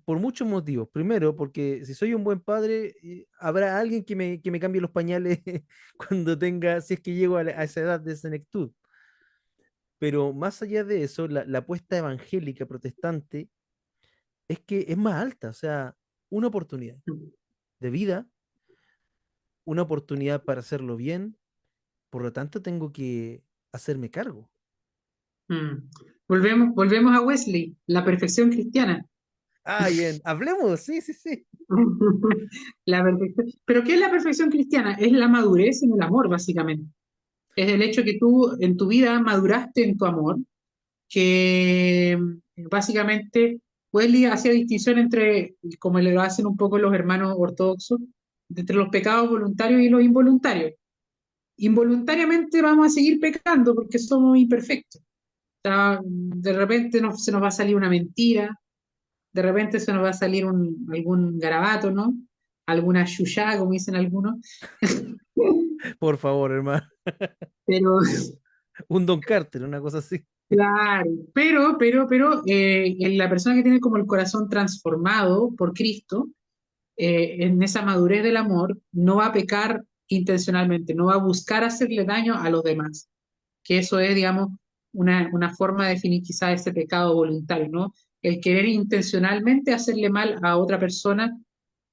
por muchos motivos. Primero, porque si soy un buen padre, habrá alguien que me cambie los pañales cuando tenga, si es que llego a esa edad de senectud. Pero más allá de eso, la apuesta evangélica protestante es que es más alta, o sea, una oportunidad de vida, una oportunidad para hacerlo bien, por lo tanto tengo que hacerme cargo. mm. Volvemos a Wesley, la perfección cristiana. Ah, bien, hablemos, sí, sí, sí. La perfección. ¿Pero qué es la perfección cristiana? Es la madurez en el amor, básicamente. Es el hecho que tú en tu vida maduraste en tu amor, que básicamente Wesley hacía distinción entre, como le lo hacen un poco los hermanos ortodoxos, entre los pecados voluntarios y los involuntarios. Involuntariamente vamos a seguir pecando porque somos imperfectos. O sea, de repente se nos va a salir una mentira, de repente se nos va a salir algún garabato, ¿no? Alguna yuyá, como dicen algunos. Por favor, hermano. Pero, Un Don Carter, una cosa así. claro, la persona que tiene como el corazón transformado por Cristo, en esa madurez del amor, no va a pecar intencionalmente, no va a buscar hacerle daño a los demás, que eso es, digamos, una forma de definir quizás ese pecado voluntario, ¿no? El querer intencionalmente hacerle mal a otra persona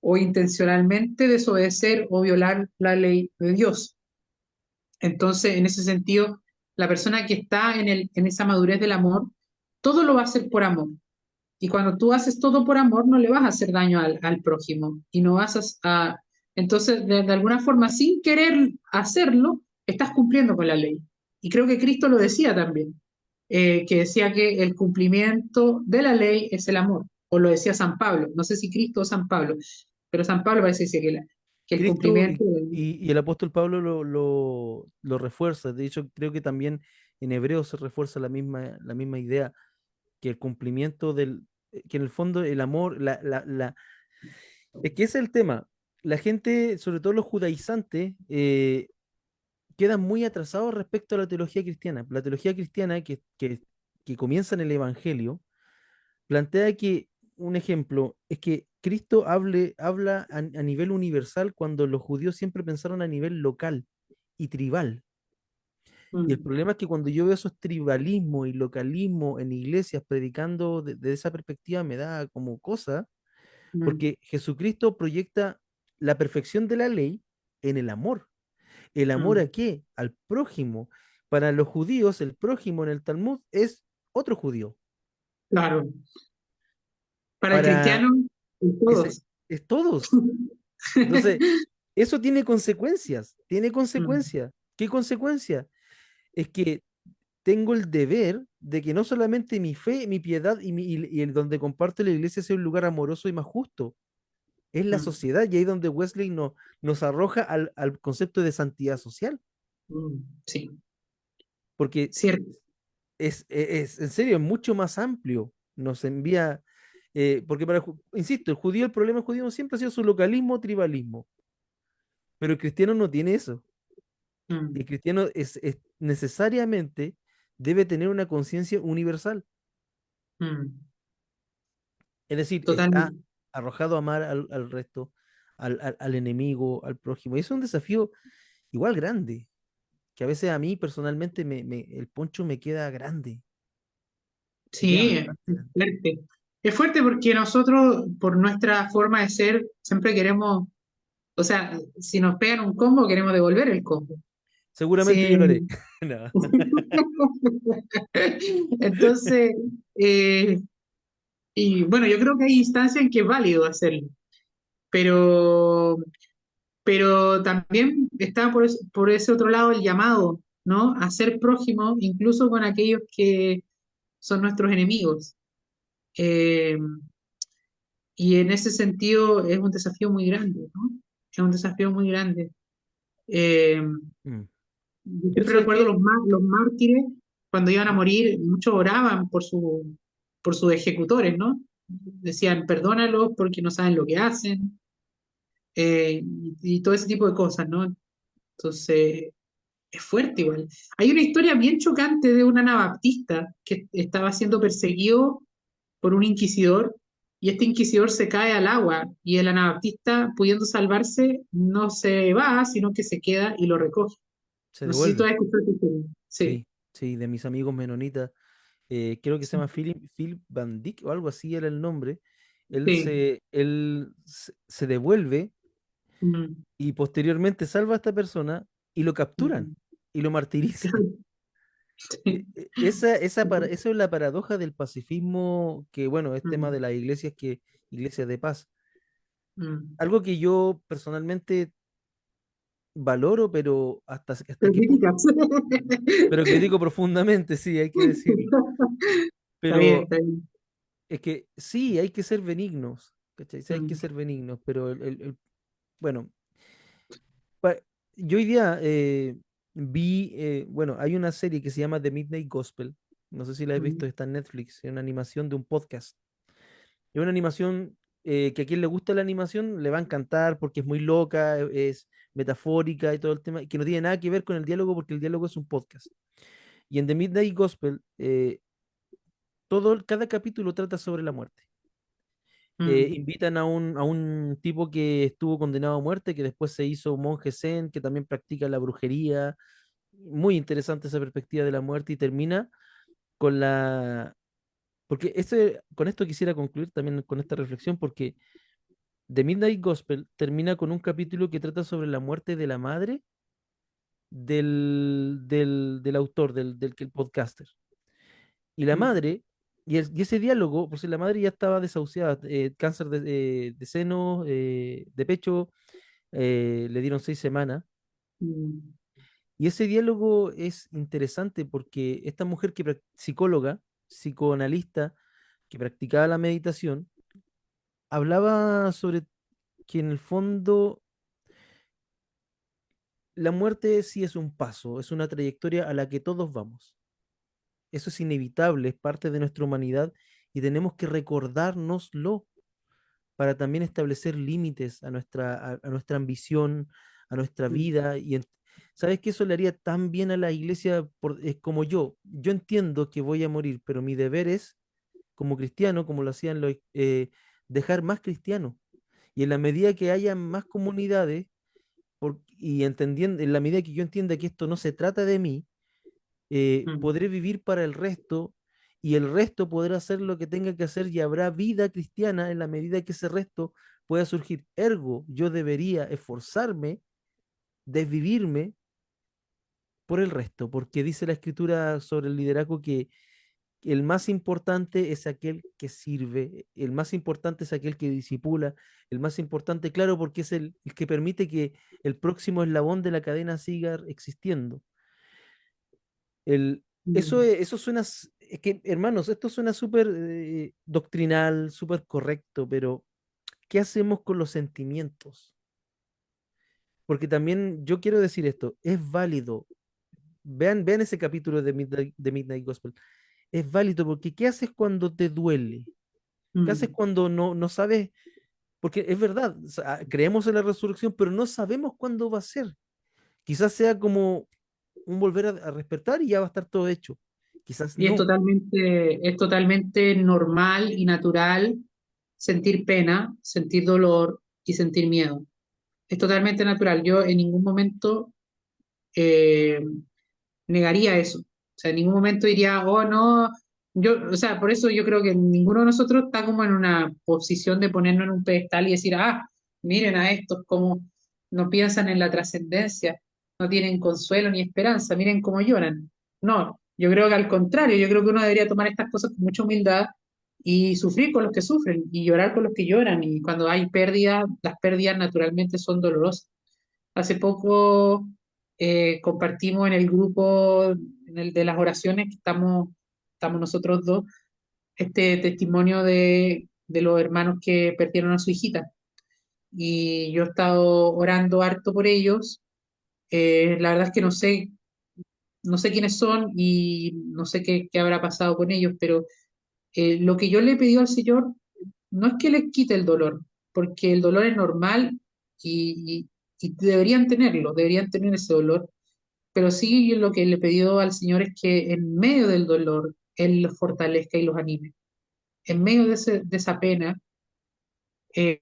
o intencionalmente desobedecer o violar la ley de Dios. Entonces, en ese sentido, la persona que está en esa madurez del amor, todo lo va a hacer por amor. Y cuando tú haces todo por amor, no le vas a hacer daño al prójimo y no vas entonces, de alguna forma, sin querer hacerlo, estás cumpliendo con la ley. Y creo que Cristo lo decía también, que decía que el cumplimiento de la ley es el amor, o lo decía San Pablo, no sé si Cristo o San Pablo, pero San Pablo parece que decía que el Cristo cumplimiento de la ley. y el apóstol Pablo lo refuerza. De hecho, creo que también en Hebreos se refuerza la misma idea, que el cumplimiento que en el fondo el amor, es que ese es el tema. La gente, sobre todo los judaizantes, quedan muy atrasados respecto a la teología cristiana. La teología cristiana que comienza en el Evangelio plantea que, un ejemplo, es que Cristo habla a nivel universal cuando los judíos siempre pensaron a nivel local y tribal. Y el Mm, problema es que cuando yo veo esos tribalismos y localismos en iglesias predicando de esa perspectiva me da como cosa, mm, porque Jesucristo proyecta la perfección de la ley en el amor. ¿El amor mm. a qué? Al prójimo. Para los judíos, el prójimo en el Talmud es otro judío. Claro, para el Para cristiano, ese, todos. es todos. Entonces, eso tiene consecuencias, tiene Mm, consecuencias. ¿Qué consecuencia? Es que tengo el deber de que no solamente mi fe, mi piedad y el donde comparto la iglesia sea un lugar amoroso y más justo, es la mm, sociedad, y ahí donde Wesley nos arroja al concepto de santidad social, sí, porque cierto. en serio, es mucho más amplio. Nos envía, porque insisto, el problema del judío siempre ha sido su localismo, tribalismo, pero el cristiano no tiene eso. El Mm, cristiano necesariamente debe tener una conciencia universal. mm, Es decir, está totalmente. arrojado a amar al resto, al enemigo, al prójimo. Y es un desafío igual grande, que a veces a mí personalmente el poncho me queda grande, me queda Sí, bastante es grande. fuerte. Es fuerte porque nosotros, por nuestra forma de ser, siempre queremos, o sea, si nos pegan un combo, queremos devolver el combo. Seguramente yo lo haré. Sí. No. Entonces, eh, y bueno, yo creo que hay instancias en que es válido hacerlo, pero pero también está por ese otro lado el llamado, ¿no? A ser prójimo, incluso con aquellos que son nuestros enemigos. Eh, y en ese sentido es un desafío muy grande, ¿no? Es un desafío muy grande. Eh, Mm. yo Yo, siempre ¿sabes recuerdo qué? los mártires, cuando iban a morir, muchos oraban por sus ejecutores, ¿no? Decían, perdónalos porque no saben lo que hacen, y todo ese tipo de cosas, ¿no? Entonces, es fuerte igual. Hay una historia bien chocante de un anabaptista que estaba siendo perseguido por un inquisidor y este inquisidor se cae al agua y el anabaptista, pudiendo salvarse, no se va, sino que se queda y lo recoge. Se No sé si tú devuelve. has escuchado esta historia. Sí, Sí, sí, de mis amigos menonitas. Creo que se llama Philip Van Dyck o algo así era el nombre. sí. Se devuelve Mm, y posteriormente salva a esta persona y lo capturan mm, y lo martirizan. claro, sí. Eso es la paradoja del pacifismo, que bueno, es tema Mm, de las iglesias, iglesias de paz. mm. Algo que yo personalmente valoro, pero hasta Pero qué punto, críticas. pero critico profundamente, sí, hay que decirlo. Está bien, Pero está bien. es que sí, hay que ser benignos, ¿cachai? Sí, hay que Mm, ser benignos, pero bueno, pa- yo hoy día bueno, hay una serie que se llama The Midnight Gospel, no sé si la has mm, visto, está en Netflix, es una animación de un podcast. Es una animación que a quien le gusta la animación le va a encantar porque es muy loca, es metafórica y todo el tema, y que no tiene nada que ver con el diálogo porque el diálogo es un podcast. Y en The Midnight Gospel, cada capítulo trata sobre la muerte. mm, Invitan a un tipo que estuvo condenado a muerte, que después se hizo monje zen, que también practica la brujería. Muy interesante esa perspectiva de la muerte y termina con la... Porque con esto quisiera concluir también con esta reflexión, porque The Midnight Gospel termina con un capítulo que trata sobre la muerte de la madre del autor, el podcaster. Y la mm, madre, y ese diálogo, pues la madre ya estaba desahuciada, cáncer de seno, de pecho, le dieron 6 semanas. mm, Y ese diálogo es interesante porque esta mujer psicóloga, psicoanalista, que practicaba la meditación, hablaba sobre que en el fondo la muerte sí es un paso, es una trayectoria a la que todos vamos. Eso es inevitable, es parte de nuestra humanidad y tenemos que recordárnoslo para también establecer límites a nuestra ambición, a nuestra mm, vida. ¿Sabes que eso le haría tan bien a la iglesia? Es como yo entiendo que voy a morir, pero mi deber es, como cristiano, como lo hacían dejar más cristianos. Y en la medida que haya más comunidades, y entendiendo, en la medida que yo entienda que esto no se trata de mí, mm, podré vivir para el resto y el resto podrá hacer lo que tenga que hacer y habrá vida cristiana en la medida que ese resto pueda surgir. Ergo, yo debería esforzarme, desvivirme por el resto, porque dice la escritura sobre el liderazgo que el más importante es aquel que sirve, el más importante es aquel que disipula, el más importante, claro, porque es el que permite que el próximo eslabón de la cadena siga existiendo. El, mm. eso suena, es que, hermanos, esto suena súper doctrinal, súper correcto, pero ¿qué hacemos con los sentimientos? Porque también yo quiero decir esto, es válido. Vean ese capítulo de Midnight Gospel. Es válido porque ¿qué haces cuando te duele? ¿Qué haces Mm. cuando no sabes? Porque es verdad, o sea, creemos en la resurrección, pero no sabemos cuándo va a ser. Quizás sea como un volver a despertar y ya va a estar todo hecho. Quizás Y no. es totalmente normal y natural sentir pena, sentir dolor y sentir miedo. Es totalmente natural. Yo en ningún momento eh, negaría eso. O sea, en ningún momento diría, oh, no. Yo, o sea, por eso yo creo que ninguno de nosotros está como en una posición de ponernos en un pedestal y decir, ah, miren a estos como no piensan en la trascendencia, no tienen consuelo ni esperanza, miren cómo lloran. No, yo creo que al contrario, yo creo que uno debería tomar estas cosas con mucha humildad y sufrir con los que sufren y llorar con los que lloran. Y cuando hay pérdidas, las pérdidas naturalmente son dolorosas. Hace poco compartimos en el grupo, en el de las oraciones, que estamos nosotros dos, este testimonio de los hermanos que perdieron a su hijita. Y yo he estado orando harto por ellos. La verdad es que no sé quiénes son y no sé qué habrá pasado con ellos, pero lo que yo le he pedido al Señor no es que les quite el dolor, porque el dolor es normal y deberían tener ese dolor, pero sí yo lo que le he pedido al Señor es que en medio del dolor Él los fortalezca y los anime. En medio de esa pena, que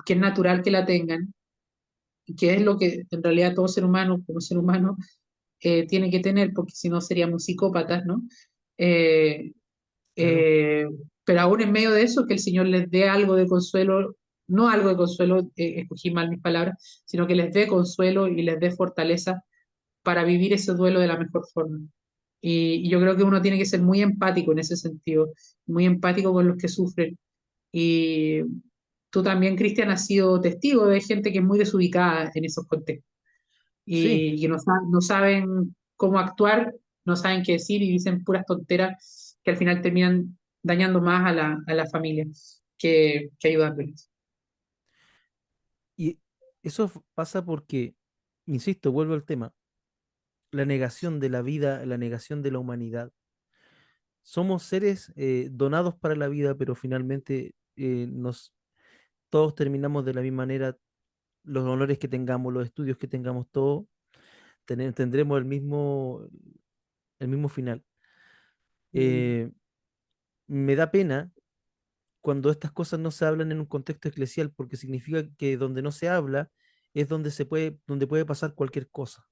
es natural que la tengan, y que es lo que en realidad todo ser humano, como ser humano, tiene que tener, porque si no seríamos psicópatas, ¿no? Eh, Claro. Eh, pero aún en medio de eso, que el Señor les dé algo de consuelo, no algo de consuelo, escogí mal mis palabras, sino que les dé consuelo y les dé fortaleza para vivir ese duelo de la mejor forma. Y yo creo que uno tiene que ser muy empático en ese sentido, muy empático con los que sufren. Y tú también, Cristian, has sido testigo de gente que es muy desubicada en esos contextos Sí, y que no saben cómo actuar, no saben qué decir y dicen puras tonteras que al final terminan dañando más a la familia que ayudándoles. y eso pasa porque, insisto, vuelvo al tema, la negación de la vida, la negación de la humanidad. Somos seres donados para la vida, pero finalmente todos terminamos de la misma manera, los honores que tengamos, los estudios que tengamos, todos tendremos el mismo final. Mm, Eh, Me da pena cuando estas cosas no se hablan en un contexto eclesial, porque significa que donde no se habla es donde puede pasar cualquier cosa.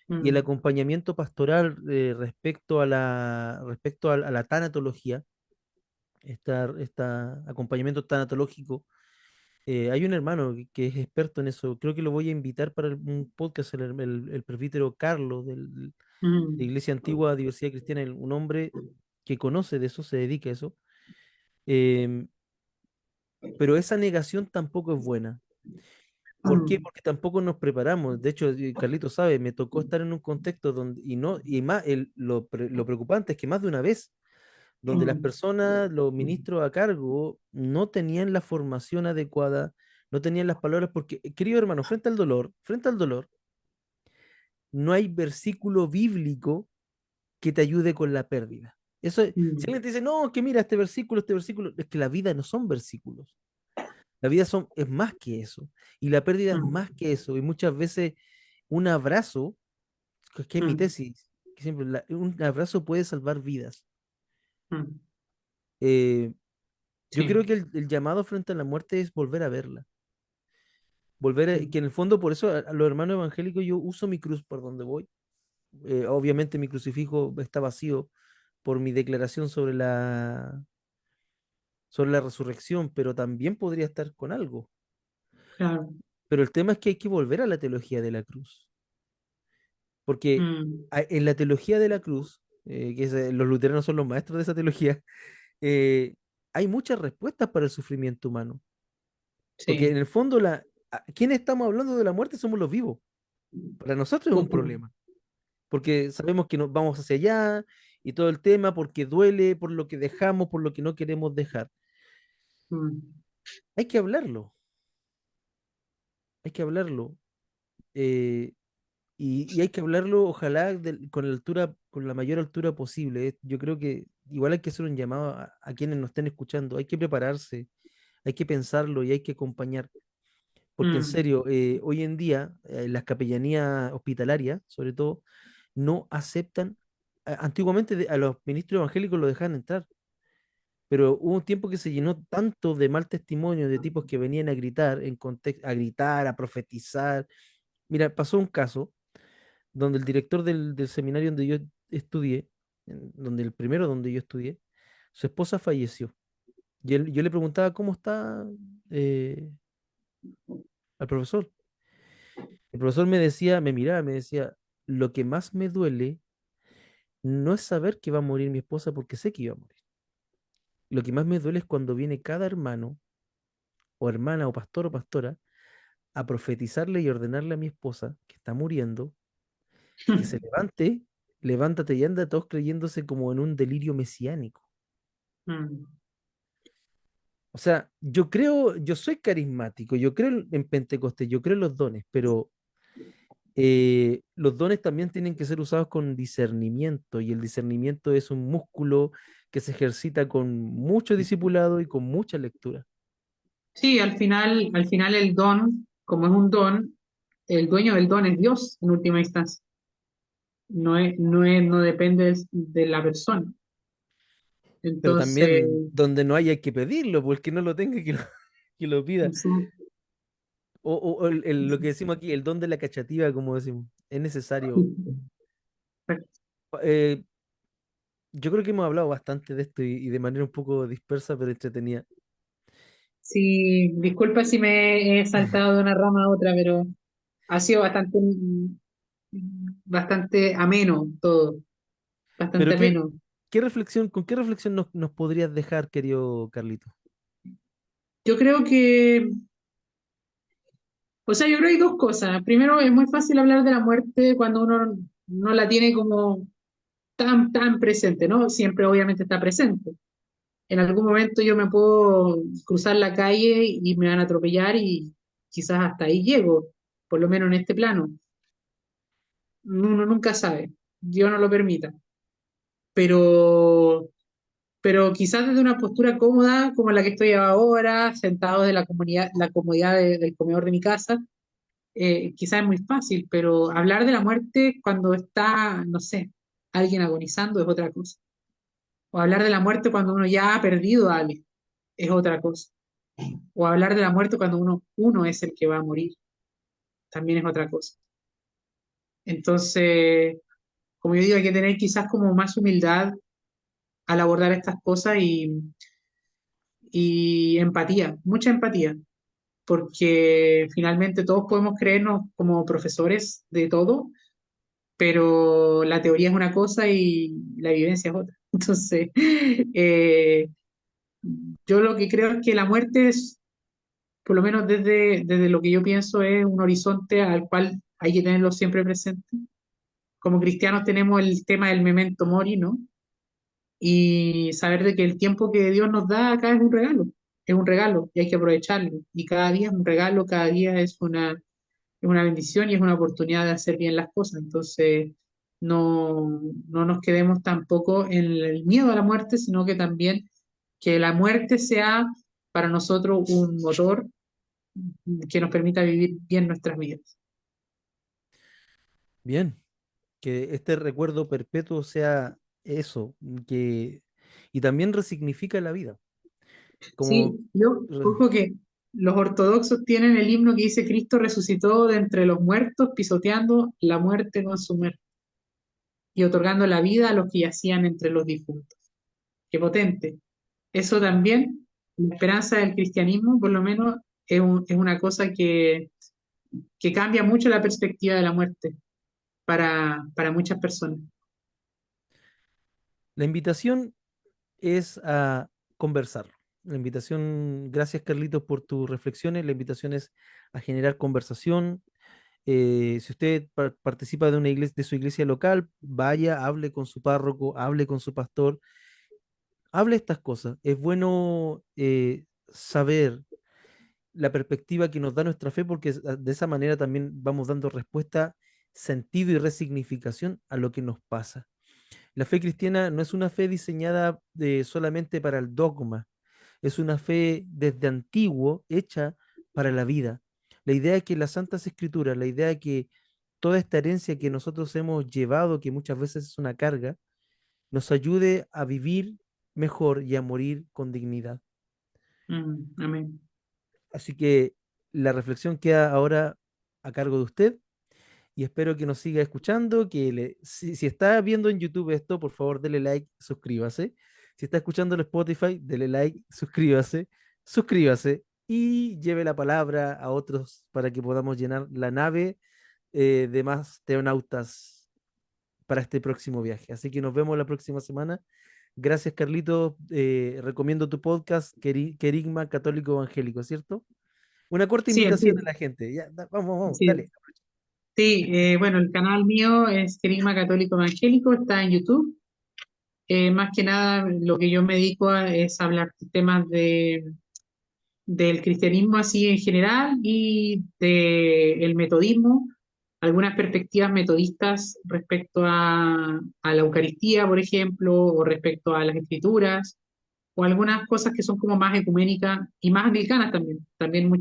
Y el mm, acompañamiento pastoral respecto a la tanatología, acompañamiento tanatológico, hay un hermano que es experto en eso. Creo que lo voy a invitar para un podcast, el presbítero Carlos de mm, Iglesia Antigua Diversidad Cristiana, un hombre que conoce de eso, se dedica a eso. Em, pero esa negación tampoco es buena. ¿Por qué? mm, Porque tampoco nos preparamos. De hecho, Carlito sabe, me tocó estar en un contexto donde, y no, y más, lo preocupante es que más de una vez, donde las mm, personas, los ministros a cargo, no tenían la formación adecuada, no tenían las palabras, porque, querido hermano, frente al dolor, no hay versículo bíblico que te ayude con la pérdida. Si mm, alguien te dice, no, que mira este versículo, es que la vida no son versículos. La vida es más que eso. Y la pérdida es mm, más que eso. Y muchas veces un abrazo, que es mi mm, tesis, que siempre un abrazo puede salvar vidas. mm. Eh, yo creo Sí, que el llamado frente a la muerte es volver a verla. Que mm, en el fondo, por eso a los hermanos evangélicos yo uso mi cruz por donde voy. Obviamente mi crucifijo está vacío por mi declaración sobre la resurrección, pero también podría estar con algo. claro. Pero el tema es que hay que volver a la teología de la cruz. Porque Mm, en la teología de la cruz, los luteranos son los maestros de esa teología, eh, hay muchas respuestas para el sufrimiento humano. Porque en sí. el fondo, ¿quiénes estamos hablando de la muerte? Somos los vivos. Para nosotros es un Justo. problema. Porque sabemos que nos vamos hacia allá y todo el tema, porque duele, por lo que dejamos, por lo que no queremos dejar. Mm, Hay que hablarlo, hay que hablarlo. eh, y hay que hablarlo, ojalá, con la mayor altura posible. Yo creo que igual hay que hacer un llamado a quienes nos estén escuchando. Hay que prepararse, hay que pensarlo y hay que acompañar. Porque en mm, serio, hoy en día las capellanías hospitalarias, sobre todo, no aceptan. Antiguamente a los ministros evangélicos lo dejaban entrar, pero hubo un tiempo que se llenó tanto de mal testimonio de tipos que venían a gritar, a gritar, a profetizar. Mira, pasó un caso donde el director del seminario donde yo estudié, donde el primero donde yo estudié, su esposa falleció. Yo le preguntaba cómo está eh, al profesor. El profesor me decía, me miraba, me decía, lo que más me duele no es saber que va a morir mi esposa porque sé que iba a morir. Lo que más me duele es cuando viene cada hermano o hermana o pastor o pastora a profetizarle y ordenarle a mi esposa, que está muriendo, que se levante, levántate y anda, todos creyéndose como en un delirio mesiánico. Mm. O sea, yo soy carismático, yo creo en Pentecostés, yo creo en los dones, pero los dones también tienen que ser usados con discernimiento y el discernimiento es un músculo que se ejercita con mucho discipulado y con mucha lectura. Sí, al final el don, como es un don, el dueño del don es Dios en última instancia. No depende de la persona. Pero Entonces, también donde no haya que pedirlo, porque no lo tenga que lo pida. sí, O lo que decimos aquí, el don de la cachativa, como decimos, es necesario. Eh, yo creo que hemos hablado bastante de esto y de manera un poco dispersa, pero entretenida. sí, disculpa si me he saltado de una rama a otra, pero ha sido bastante ameno todo, bastante Pero ameno. con qué reflexión nos podrías dejar, querido Carlito? Yo creo que, o sea, yo creo que hay dos cosas. Primero, es muy fácil hablar de la muerte cuando uno no la tiene como tan presente, ¿no? Siempre obviamente está presente. En algún momento yo me puedo cruzar la calle y me van a atropellar y quizás hasta ahí llego, por lo menos en este plano. Uno nunca sabe, Dios no lo permita. Pero, pero quizás desde una postura cómoda, como la que estoy ahora, sentado de la comodidad del comedor de mi casa, quizás es muy fácil, pero hablar de la muerte cuando está, no sé, alguien agonizando es otra cosa. O hablar de la muerte cuando uno ya ha perdido a alguien es otra cosa. O hablar de la muerte cuando uno es el que va a morir también es otra cosa. Entonces, como yo digo, hay que tener quizás como más humildad al abordar estas cosas y empatía, mucha empatía, porque finalmente todos podemos creernos como profesores de todo, pero la teoría es una cosa y la vivencia es otra. Entonces, yo lo que creo es que la muerte es, por lo menos desde lo que yo pienso, es un horizonte al cual hay que tenerlo siempre presente. Como cristianos tenemos el tema del memento mori, ¿no? Y saber de que el tiempo que Dios nos da acá es un regalo y hay que aprovecharlo. Y cada día es un regalo, cada día es una bendición y es una oportunidad de hacer bien las cosas. Entonces, no nos quedemos tampoco en el miedo a la muerte, sino que también que la muerte sea para nosotros un motor que nos permita vivir bien nuestras vidas. Bien, que este recuerdo perpetuo sea eso, que y también resignifica la vida. Como Sí, yo, re- ojo que los ortodoxos tienen el himno que dice Cristo resucitó de entre los muertos, pisoteando la muerte con su muerte y otorgando la vida a los que yacían entre los difuntos. Qué potente. Eso también, la esperanza del cristianismo, por lo menos, es una cosa que cambia mucho la perspectiva de la muerte para muchas personas. la invitación es a conversar. La invitación, gracias Carlitos por tus reflexiones, la invitación es a generar conversación. Si usted participa de una iglesia, de su iglesia local, vaya, hable con su párroco, hable con su pastor, hable estas cosas. Es bueno saber la perspectiva que nos da nuestra fe, porque de esa manera también vamos dando respuesta, sentido y resignificación a lo que nos pasa. La fe cristiana no es una fe diseñada solamente para el dogma, es una fe desde antiguo hecha para la vida. La idea es que las Santas Escrituras, la idea de que toda esta herencia que nosotros hemos llevado, que muchas veces es una carga, nos ayude a vivir mejor y a morir con dignidad. Amén. Así que la reflexión queda ahora a cargo de usted y espero que nos siga escuchando, si está viendo en YouTube esto, por favor, dele like, suscríbase. Si está escuchando en Spotify, dele like, suscríbase y lleve la palabra a otros para que podamos llenar la nave de más teonautas para este próximo viaje. Así que nos vemos la próxima semana. Gracias, Carlito. Recomiendo tu podcast, Querigma Católico Evangélico, ¿cierto? Una corta Sí, invitación a sí, la gente. Ya, vamos, vamos, sí. dale. Sí, bueno, el canal mío es Querigma Católico Evangélico, está en YouTube. Más que nada, lo que yo me dedico es hablar de temas del cristianismo así en general y del metodismo, algunas perspectivas metodistas respecto a la Eucaristía, por ejemplo, o respecto a las escrituras, o algunas cosas que son como más ecuménicas y más anglicanas también. También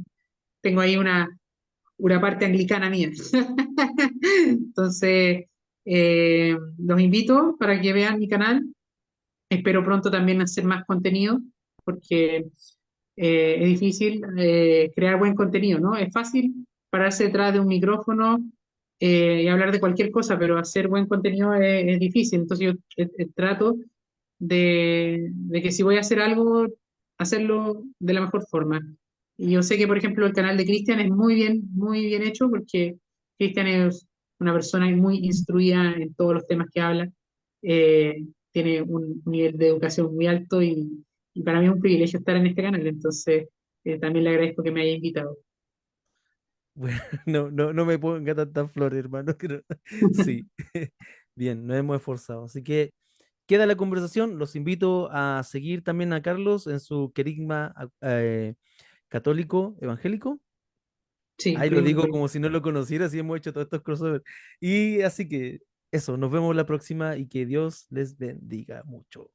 tengo ahí una parte anglicana mía. Entonces, los invito para que vean mi canal. Espero pronto también hacer más contenido, porque es difícil crear buen contenido, ¿no? Es fácil pararse detrás de un micrófono y hablar de cualquier cosa, pero hacer buen contenido es difícil. Entonces yo trato de que si voy a hacer algo, hacerlo de la mejor forma. Y yo sé que, por ejemplo, el canal de Cristian es muy bien hecho, porque Cristian es una persona muy instruida en todos los temas que habla. Tiene un nivel de educación muy alto y para mí es un privilegio estar en este canal. Entonces, también le agradezco que me haya invitado. Bueno, no me ponga tantas flores, hermano. Sí, bien, nos hemos esforzado. Así que queda la conversación. Los invito a seguir también a Carlos en su querigma católico evangélico. Sí, Ahí lo Querigma digo Católico. como si no lo conociera, así hemos hecho todos estos crossovers. Y así que eso, nos vemos la próxima y que Dios les bendiga mucho.